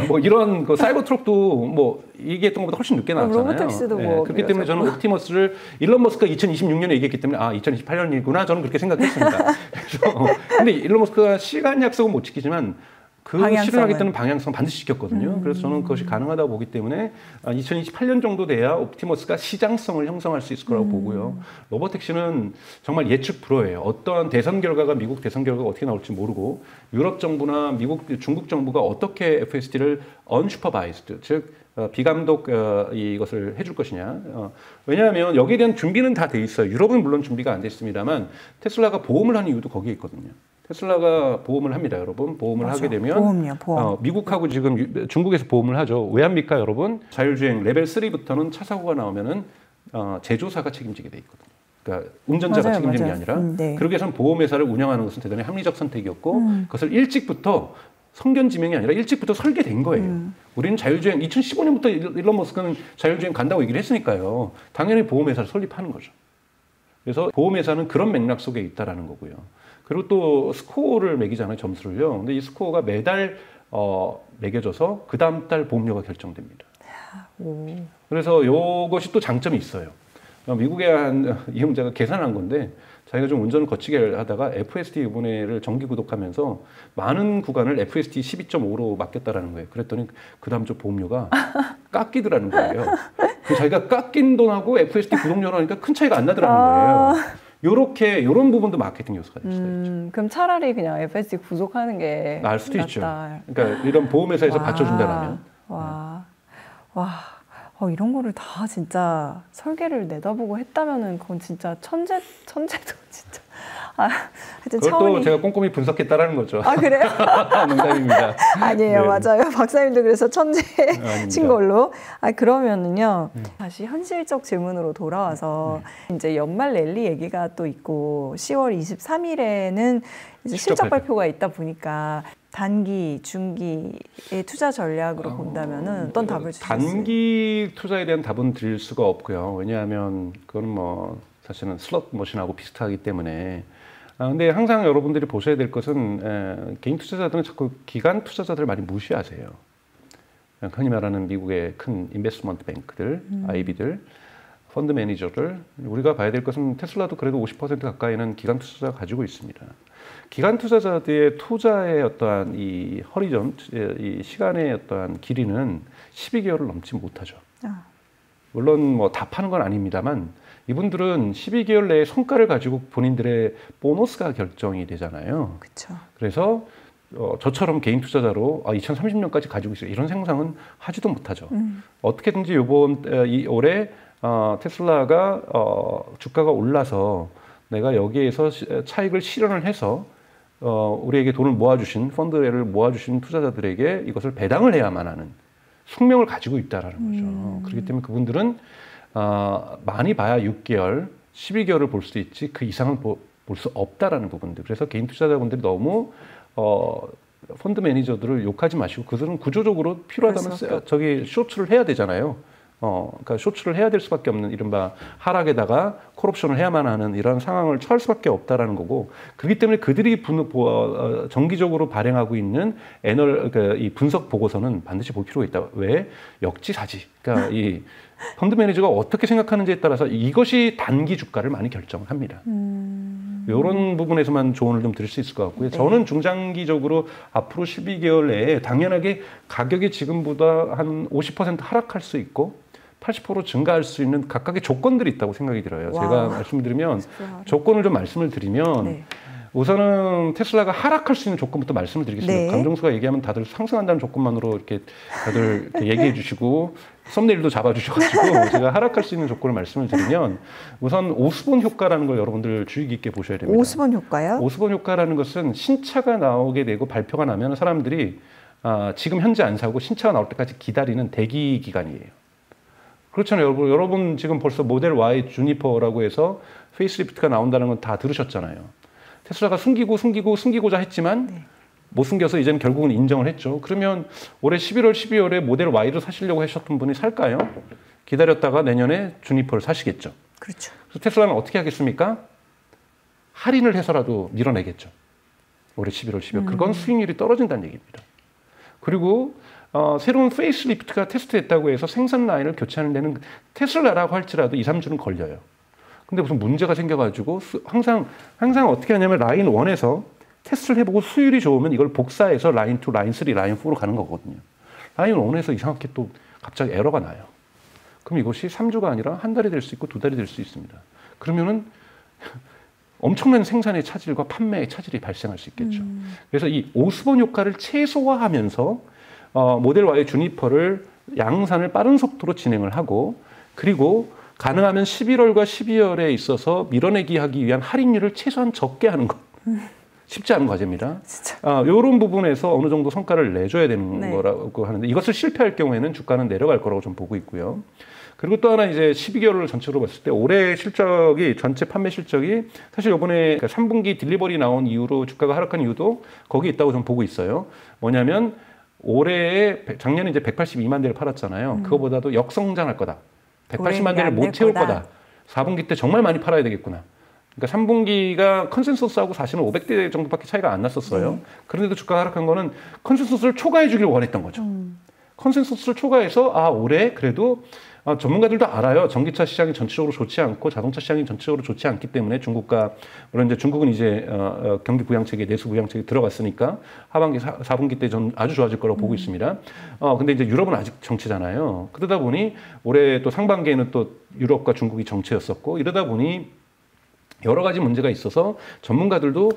뭐 이런 그 사이버 트럭도 뭐 얘기했던 것보다 훨씬 늦게 나왔잖아요. 로보택시도 네. 뭐 그렇기 때문에 저는 옵티머스를 일론 머스크가 2026년에 얘기했기 때문에 2028년이구나 저는 그렇게 생각했습니다. 그래서 근데 일론 머스크가 시간 약속은 못 지키지만 그 실현하겠다는 방향성 반드시 지켰거든요. 그래서 저는 그것이 가능하다고 보기 때문에 2028년 정도 돼야 옵티머스가 시장성을 형성할 수 있을 거라고 보고요. 로보택시는 정말 예측 불허예요. 어떠한 대선 결과가 미국 대선 결과가 어떻게 나올지 모르고 유럽 정부나 중국 정부가 어떻게 FSD를 unsupervised, 즉 비감독 이것을 해줄 것이냐. 왜냐하면 여기에 대한 준비는 다 돼 있어요. 유럽은 물론 준비가 안 됐습니다만 테슬라가 보험을 한 이유도 거기에 있거든요. 테슬라가 보험을 합니다, 여러분. 보험을 맞아. 하게 되면 보험이요, 보험. 미국하고 지금 중국에서 보험을 하죠. 왜 합니까, 여러분? 자율주행 레벨 3부터는 차 사고가 나오면은 제조사가 책임지게 돼 있거든요. 그러니까 운전자가 책임지는 게 아니라 네. 그러기 위해서는 보험회사를 운영하는 것은 대단히 합리적 선택이었고 그것을 일찍부터 성견지명이 아니라 일찍부터 설계된 거예요. 우리는 자율주행 2015년부터 일론 머스크는 자율주행 간다고 얘기를 했으니까요. 당연히 보험회사를 설립하는 거죠. 그래서 보험회사는 그런 맥락 속에 있다라는 거고요. 그리고 또 스코어를 매기잖아요, 점수를요. 근데 이 스코어가 매달 매겨져서 그 다음 달 보험료가 결정됩니다. 그래서 이것이 또 장점이 있어요. 미국의 한 이용자가 계산한 건데 자기가 좀 운전을 거치게 하다가 FSD 이번에를 정기 구독하면서 많은 구간을 FSD 12.5로 맡겼다라는 거예요. 그랬더니 그 다음 주 보험료가 깎이더라는 거예요. 자기가 깎인 돈하고 FSD 구독료로 하니까 큰 차이가 안 나더라는 거예요. 이런 부분도 마케팅 요소가 될 수가 있죠. 그럼 차라리 그냥 FSD 구독하는 게 나을 수도 낫다. 있죠. 그러니까 이런 보험회사에서 받쳐준다라면. 이런 거를 다 진짜 설계를 내다보고 했다면은 그건 진짜 천재도 진짜. 그것도 차원이... 제가 꼼꼼히 분석했다라는 거죠. 아, 그래요? 농담입니다. 아니에요, 네. 맞아요. 박사님도 그래서 천재신 걸로. 그러면은요, 다시 현실적 질문으로 돌아와서 이제 연말 랠리 얘기가 또 있고 10월 23일에는 이제 실적 발표가 있다 보니까 단기, 중기의 투자 전략으로 본다면은 어떤 답을 주셨어요? 단기 투자에 대한 답은 드릴 수가 없고요. 왜냐하면 그건 뭐 사실은 슬롯 머신하고 비슷하기 때문에. 근데 항상 여러분들이 보셔야 될 것은 개인 투자자들은 자꾸 기관 투자자들을 많이 무시하세요. 흔히 말하는 미국의 큰 인베스트먼트 뱅크들, IB들, 펀드 매니저들. 우리가 봐야 될 것은 테슬라도 그래도 50% 가까이는 기관 투자자가 가지고 있습니다. 기관 투자자들의 투자의 어떠한 이 허리전, 이 시간의 어떠한 길이는 12개월을 넘지 못하죠. 물론 뭐 다 파는 건 아닙니다만 이분들은 12개월 내에 성과를 가지고 본인들의 보너스가 결정이 되잖아요. 그렇죠. 그래서 저처럼 개인 투자자로 2030년까지 가지고 있어요. 이런 생각은 하지도 못하죠. 어떻게든지 올해 테슬라가 주가가 올라서 내가 여기에서 차익을 실현을 해서 우리에게 돈을 모아주신 펀드를 모아주신 투자자들에게 이것을 배당을 해야만 하는 숙명을 가지고 있다라는 거죠. 그렇기 때문에 그분들은 많이 봐야 6개월, 12개월을 볼 수 있지 그 이상은 볼 수 없다라는 부분들. 그래서 개인 투자자분들이 너무 펀드 매니저들을 욕하지 마시고 그들은 구조적으로 필요하다면 저기 쇼츠를 해야 되잖아요. 그러니까 쇼츠를 해야 될 수밖에 없는 이른바 하락에다가 콜옵션을 해야만 하는 이런 상황을 처할 수밖에 없다라는 거고 그렇기 때문에 그들이 정기적으로 발행하고 있는 그러니까 이 분석 보고서는 반드시 볼 필요가 있다. 왜? 역지사지. 그러니까 이 펀드 매니저가 어떻게 생각하는지에 따라서 이것이 단기 주가를 많이 결정을 합니다. 이런 부분에서만 조언을 좀 드릴 수 있을 것 같고요. 저는 중장기적으로 앞으로 12개월 내에 당연하게 가격이 지금보다 한 50% 하락할 수 있고 80% 증가할 수 있는 각각의 조건들이 있다고 생각이 들어요. 와. 제가 말씀드리면 조건을 좀 말씀을 드리면 우선은 테슬라가 하락할 수 있는 조건부터 말씀을 드리겠습니다. 강정수가 얘기하면 다들 상승한다는 조건만으로 이렇게 다들 이렇게 얘기해 주시고 썸네일도 잡아주셔가지고 제가 하락할 수 있는 조건을 말씀을 드리면 우선 오스본 효과라는 걸 여러분들 주의 깊게 보셔야 됩니다. 오스본 효과요? 오스본 효과라는 것은 신차가 나오게 되고 발표가 나면 사람들이 지금 현재 안 사고 신차가 나올 때까지 기다리는 대기 기간이에요. 그렇잖아요. 여러분 지금 벌써 모델 Y 주니퍼라고 해서 페이스리프트가 나온다는 건 다 들으셨잖아요. 테슬라가 숨기고자 했지만 못 숨겨서 이제는 결국은 인정을 했죠. 그러면 올해 11월, 12월에 모델 Y를 사시려고 하셨던 분이 살까요? 기다렸다가 내년에 주니퍼를 사시겠죠. 그렇죠. 그래서 테슬라는 어떻게 하겠습니까? 할인을 해서라도 밀어내겠죠. 올해 11월, 12월. 그건 수익률이 떨어진다는 얘기입니다. 그리고 새로운 페이스리프트가 테스트됐다고 해서 생산 라인을 교체하는 데는 테슬라라고 할지라도 2, 3주는 걸려요. 근데 무슨 문제가 생겨가지고 항상 어떻게 하냐면 라인 1에서 테스트를 해보고 수율이 좋으면 이걸 복사해서 라인 2, 라인 3, 라인 4로 가는 거거든요. 라인 1에서 이상하게 또 갑자기 에러가 나요. 그럼 이것이 3주가 아니라 한 달이 될 수 있고 2달이 될 수 있습니다. 그러면은 엄청난 생산의 차질과 판매의 차질이 발생할 수 있겠죠. 그래서 이 오스본 효과를 최소화하면서 모델 Y의 주니퍼를 양산을 빠른 속도로 진행을 하고 그리고 가능하면 11월과 12월에 있어서 밀어내기 하기 위한 할인율을 최소한 적게 하는 것. 쉽지 않은 과제입니다. 이런 부분에서 어느 정도 성과를 내줘야 되는 거라고 하는데 이것을 실패할 경우에는 주가는 내려갈 거라고 좀 보고 있고요. 그리고 또 하나 이제 12개월을 전체로 봤을 때 올해 실적이 전체 판매 실적이 사실 이번에 3분기 딜리버리 나온 이후로 주가가 하락한 이유도 거기 있다고 좀 보고 있어요. 뭐냐면 올해에 작년에 이제 182만 대를 팔았잖아요. 그거보다도 역성장할 거다. 180만 대를 못 채울 거다. 4분기 때 정말 많이 팔아야 되겠구나. 그러니까 3분기가 컨센서스하고 사실은 500대 정도밖에 차이가 안 났었어요. 그런데도 주가가 하락한 거는 컨센서스를 초과해 주길 원했던 거죠. 컨센서스를 초과해서 올해 그래도 전문가들도 알아요. 전기차 시장이 전체적으로 좋지 않고 자동차 시장이 전체적으로 좋지 않기 때문에 중국과 물론 이제 중국은 이제 경기 부양책에 내수 부양책에 들어갔으니까 하반기 4분기 때 전 아주 좋아질 거라고 보고 있습니다. 근데 이제 유럽은 아직 정체잖아요. 그러다 보니 올해 또 상반기에는 또 유럽과 중국이 정체였었고 이러다 보니 여러 가지 문제가 있어서 전문가들도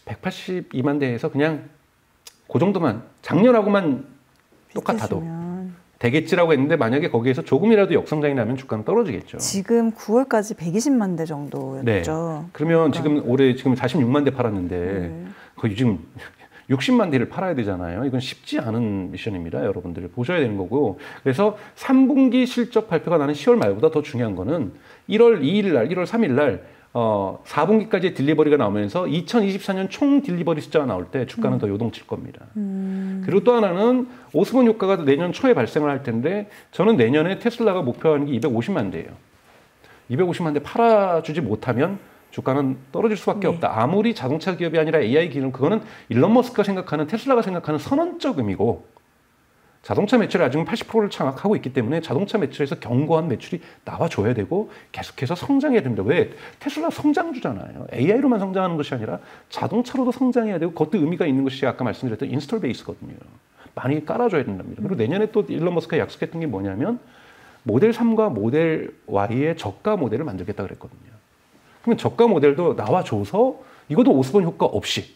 182만 대에서 그냥 그 정도만 작년하고만 똑같아도 되겠지라고 했는데 만약에 거기에서 조금이라도 역성장이 나면 주가는 떨어지겠죠. 지금 9월까지 120만 대 정도였죠. 네. 그러면 지금 올해 지금 46만 대 팔았는데 거의 지금 60만 대를 팔아야 되잖아요. 이건 쉽지 않은 미션입니다. 여러분들 보셔야 되는 거고. 그래서 3분기 실적 발표가 나는 10월 말보다 더 중요한 거는 1월 2일 날, 1월 3일 날 4분기까지의 딜리버리가 나오면서 2024년 총 딜리버리 숫자가 나올 때 주가는 더 요동칠 겁니다. 그리고 또 하나는 오스본 효과가 내년 초에 발생을 할 텐데 저는 내년에 테슬라가 목표하는 게 250만 대예요. 250만 대 팔아주지 못하면 주가는 떨어질 수밖에 없다. 아무리 자동차 기업이 아니라 AI 기업, 그거는 일론 머스크가 생각하는 테슬라가 생각하는 선언적 의미고 자동차 매출이 아직은 80%를 장악하고 있기 때문에 자동차 매출에서 견고한 매출이 나와줘야 되고 계속해서 성장해야 됩니다. 왜? 테슬라 성장주잖아요. AI로만 성장하는 것이 아니라 자동차로도 성장해야 되고 그것도 의미가 있는 것이 아까 말씀드렸던 인스톨 베이스거든요. 많이 깔아줘야 된답니다. 그리고 내년에 또 일론 머스크가 약속했던 게 뭐냐면 모델 3과 모델 Y의 저가 모델을 만들겠다 그랬거든요. 그러면 저가 모델도 나와줘서 이것도 오스본 효과 없이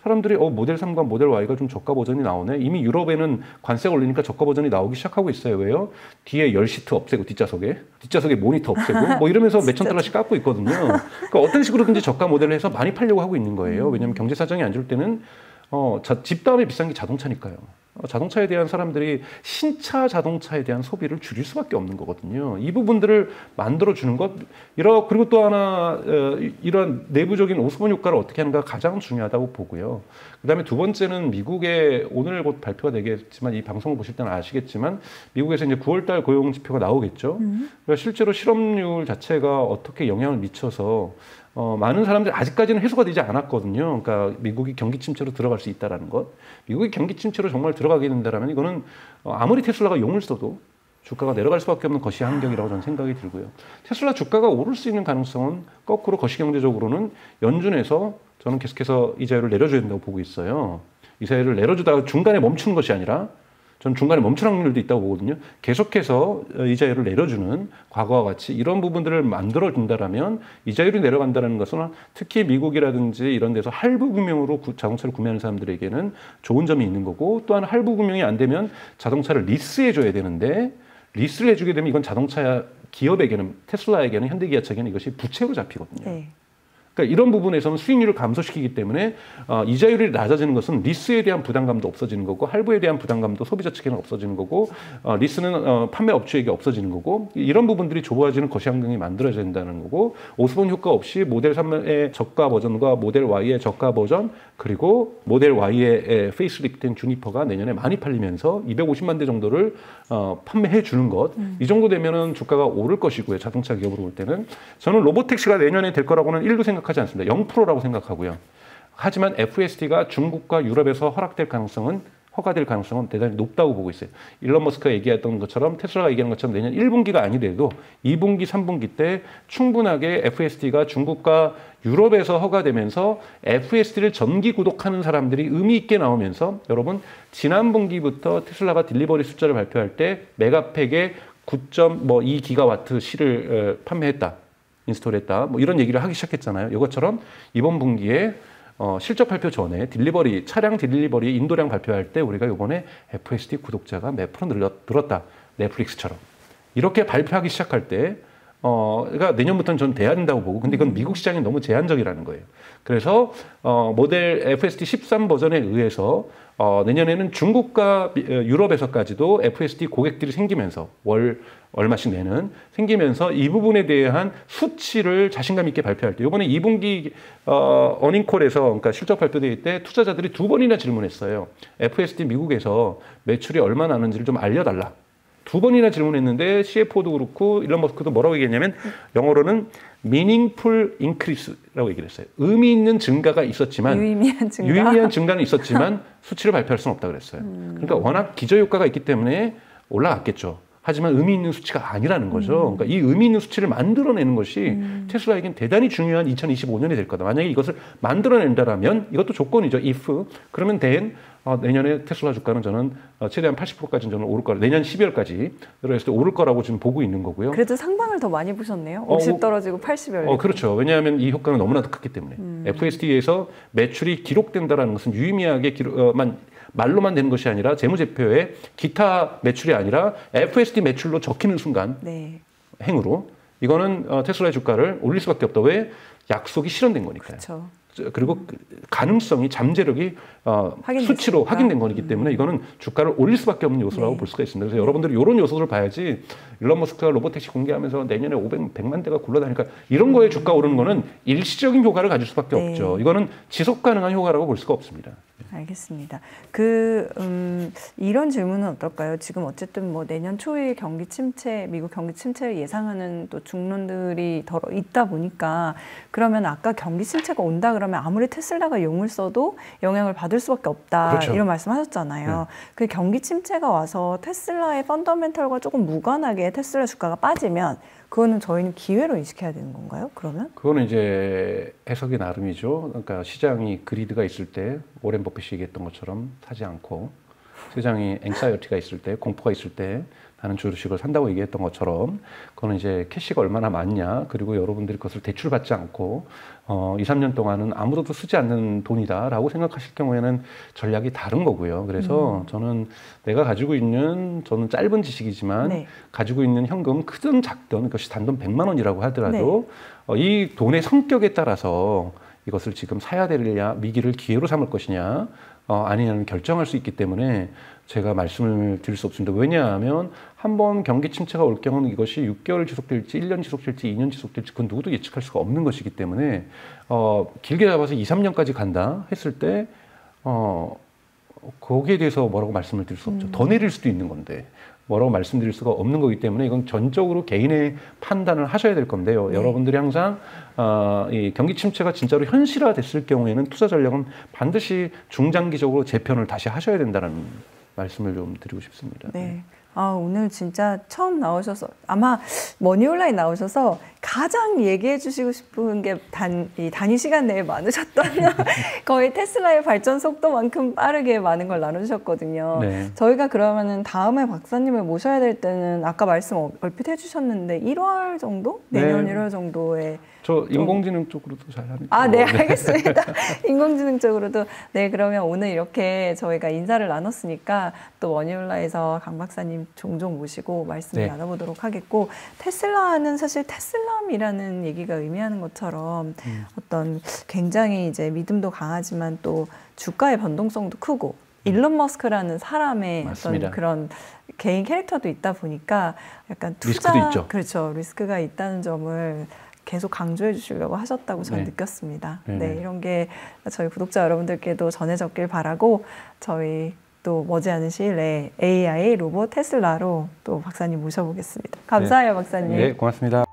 사람들이 모델 3과 모델 Y가 좀 저가 버전이 나오네. 이미 유럽에는 관세가 올리니까 저가 버전이 나오기 시작하고 있어요. 왜요? 뒤에 열 시트 없애고 뒷좌석에 모니터 없애고 뭐 이러면서 몇천 달러씩 깎고 있거든요. 그러니까 어떤 식으로든지 저가 모델을 해서 많이 팔려고 하고 있는 거예요. 왜냐하면 경제 사정이 안 좋을 때는 집 다음에 비싼 게 자동차니까요. 자동차에 대한 사람들이 신차 자동차에 대한 소비를 줄일 수밖에 없는 거거든요. 이 부분들을 만들어주는 것, 그리고 또 하나 이런 내부적인 오스본 효과를 어떻게 하는가 가장 중요하다고 보고요. 그 다음에 두 번째는 미국의 오늘 곧 발표가 되겠지만 이 방송을 보실 때는 아시겠지만 미국에서 이제 9월달 고용 지표가 나오겠죠. 그러니까 실제로 실업률 자체가 어떻게 영향을 미쳐서 많은 사람들이 아직까지는 해소가 되지 않았거든요. 그러니까 미국이 경기 침체로 들어갈 수 있다는 것. 미국이 경기 침체로 정말 들어가게 된다면 이거는 아무리 테슬라가 용을 써도 주가가 내려갈 수밖에 없는 거시 환경이라고 저는 생각이 들고요. 테슬라 주가가 오를 수 있는 가능성은 거꾸로 거시경제적으로는 연준에서 저는 계속해서 이자율을 내려줘야 된다고 보고 있어요. 이자율을 내려주다가 중간에 멈추는 것이 아니라 저는 중간에 멈출 확률도 있다고 보거든요. 계속해서 이자율을 내려주는 과거와 같이 이런 부분들을 만들어준다라면 이자율이 내려간다는 것은 특히 미국이라든지 이런 데서 할부 금융으로 자동차를 구매하는 사람들에게는 좋은 점이 있는 거고, 또한 할부 금융이 안 되면 자동차를 리스해줘야 되는데 리스를 해주게 되면 이건 자동차 기업에게는, 테슬라에게는, 현대기아차에게는 이것이 부채로 잡히거든요. 네. 그러니까 이런 부분에서는 수익률을 감소시키기 때문에 이자율이 낮아지는 것은 리스에 대한 부담감도 없어지는 거고, 할부에 대한 부담감도 소비자 측에는 없어지는 거고, 리스는 판매 업주에게 없어지는 거고, 이런 부분들이 좁아지는 거시 환경이 만들어져야 된다는 거고, 오스본 효과 없이 모델 3의 저가 버전과 모델 Y의 저가 버전, 그리고 모델 Y의 페이스리프트된 주니퍼가 내년에 많이 팔리면서 250만 대 정도를 판매해 주는 것, 이 정도 되면은 주가가 오를 것이고요. 자동차 기업으로 볼 때는 저는 로보택시가 내년에 될 거라고는 1도 생각하지 않습니다. 0%라고 생각하고요. 하지만 FSD가 중국과 유럽에서 허가될 가능성은 대단히 높다고 보고 있어요. 일론 머스크가 얘기했던 것처럼, 테슬라가 얘기하는 것처럼 내년 1분기가 아니더라도 2분기, 3분기 때 충분하게 FSD가 중국과 유럽에서 허가되면서 FSD를 전기 구독하는 사람들이 의미 있게 나오면서, 여러분 지난 분기부터 테슬라가 딜리버리 숫자를 발표할 때 메가팩에 9.2기가와트 실을 판매했다, 인스톨했다, 뭐 이런 얘기를 하기 시작했잖아요. 이것처럼 이번 분기에 실적 발표 전에 차량 딜리버리 인도량 발표할 때 우리가 이번에 FSD 구독자가 몇 프로 늘었다, 넷플릭스처럼 이렇게 발표하기 시작할 때 그러니까 내년부터는 저는 돼야 된다고 보고, 근데 이건 미국 시장이 너무 제한적이라는 거예요. 그래서 모델 FSD 13 버전에 의해서 내년에는 중국과 유럽에서까지도 FSD 고객들이 생기면서 월 얼마씩 생기면서 이 부분에 대한 수치를 자신감 있게 발표할 때, 이번에 2분기 어닝콜에서, 그러니까 실적 발표될 때 투자자들이 2번이나 질문했어요. FSD 미국에서 매출이 얼마 나는지를 좀 알려달라. 2번이나 질문했는데 CFO도 그렇고 일론 머스크도 뭐라고 얘기했냐면, 영어로는 meaningful increase라고 얘기를 했어요. 의미 있는 증가가 있었지만, 유의미한 증가는 있었지만 수치를 발표할 수는 없다 그랬어요. 그러니까 워낙 기저효과가 있기 때문에 올라갔겠죠. 하지만 의미 있는 수치가 아니라는 거죠. 그러니까 이 의미 있는 수치를 만들어내는 것이 테슬라에겐 대단히 중요한 2025년이 될 거다. 만약에 이것을 만들어낸다면, 이것도 조건이죠. if. 그러면 내년에 테슬라 주가는 저는 최대한 80%까지는 저는 오를 거라, 내년 12월까지 그래서 오를 거라고 지금 보고 있는 거고요. 그래도 상방을 더 많이 보셨네요. 50 떨어지고 80여. 그렇죠. 왜냐하면 이 효과는 너무나도 크기 때문에. FSD에서 매출이 기록된다라는 것은 유의미하게 말로만 되는 것이 아니라 재무제표에 기타 매출이 아니라 FSD 매출로 적히는 순간, 네. 행으로 이거는 테슬라의 주가를 올릴 수밖에 없다. 왜? 약속이 실현된 거니까요. 그렇죠. 그리고 가능성이, 잠재력이 수치로 확인된 거기 때문에 이거는 주가를 올릴 수밖에 없는 요소라고, 네. 볼 수가 있습니다. 그래서 여러분들이 이런 요소를 봐야지, 일론 머스크가 로보택시 공개하면서 내년에 100만 대가 굴러다니까 이런 거에 주가 오르는 거는 일시적인 효과를 가질 수밖에, 네. 없죠. 이거는 지속 가능한 효과라고 볼 수가 없습니다. 알겠습니다. 이런 질문은 어떨까요? 지금 어쨌든 뭐 내년 초에 미국 경기 침체를 예상하는 또 중론들이 더 있다 보니까, 그러면 아까 경기 침체가 온다 그러면 아무리 테슬라가 용을 써도 영향을 받을 수밖에 없다. 그렇죠. 이런 말씀하셨잖아요. 네. 그 경기 침체가 와서 테슬라의 펀더멘털과 조금 무관하게 테슬라 주가가 빠지면, 그거는 저희는 기회로 인식해야 되는 건가요? 그러면? 그거는 이제 해석이 나름이죠. 그러니까 시장이 그리드가 있을 때 오렌 버핏이 얘기했던 것처럼 사지 않고 세상에 앵사이어티가 있을 때, 공포가 있을 때 나는 주식을 산다고 얘기했던 것처럼 그거는 이제 캐시가 얼마나 많냐, 그리고 여러분들이 그것을 대출받지 않고 2, 3년 동안은 아무도 쓰지 않는 돈이다라고 생각하실 경우에는 전략이 다른 거고요. 그래서 저는 내가 가지고 있는, 저는 짧은 지식이지만 네. 가지고 있는 현금 크든 작든 그것이 단돈 100만 원이라고 하더라도 네. 이 돈의 성격에 따라서 이것을 지금 사야 되느냐, 위기를 기회로 삼을 것이냐 아니냐는 결정할 수 있기 때문에 제가 말씀을 드릴 수 없습니다. 왜냐하면 한번 경기 침체가 올 경우는 이것이 6개월 지속될지 1년 지속될지 2년 지속될지 그건 누구도 예측할 수가 없는 것이기 때문에 길게 잡아서 2, 3년까지 간다 했을 때 거기에 대해서 뭐라고 말씀을 드릴 수 없죠. 더 내릴 수도 있는 건데 뭐라고 말씀드릴 수가 없는 거기 때문에 이건 전적으로 개인의 판단을 하셔야 될 건데요. 네. 여러분들이 항상 이 경기 침체가 진짜로 현실화됐을 경우에는 투자 전략은 반드시 중장기적으로 재편을 다시 하셔야 된다는 말씀을 좀 드리고 싶습니다. 네. 오늘 진짜 처음 나오셔서 아마 머니온라인 나오셔서 가장 얘기해 주시고 싶은 게 단위 시간 내에 많으셨던 거의 테슬라의 발전 속도만큼 빠르게 많은 걸 나눠주셨거든요. 네. 저희가 그러면은 다음에 박사님을 모셔야 될 때는 아까 말씀 얼핏 해주셨는데 1월 정도? 내년 네. 1월 정도에 저 인공지능 쪽으로도 잘 하니까. 네, 알겠습니다. 인공지능 쪽으로도. 네, 그러면 오늘 이렇게 저희가 인사를 나눴으니까 또 머니온라에서 강 박사님 종종 모시고 말씀을 네. 나눠보도록 하겠고, 테슬라는 사실 테슬람이라는 얘기가 의미하는 것처럼 어떤 굉장히 이제 믿음도 강하지만 또 주가의 변동성도 크고 일론 머스크라는 사람의 맞습니다. 어떤 그런 개인 캐릭터도 있다 보니까 약간 투자 리스크도 있죠. 그렇죠. 리스크가 있다는 점을 계속 강조해 주시려고 하셨다고 저는 네. 느꼈습니다. 네, 이런 게 저희 구독자 여러분들께도 전해졌길 바라고 저희 또 머지않은 시일 내에 AI 로봇 테슬라로 또 박사님 모셔보겠습니다. 감사해요, 네. 박사님. 네, 고맙습니다.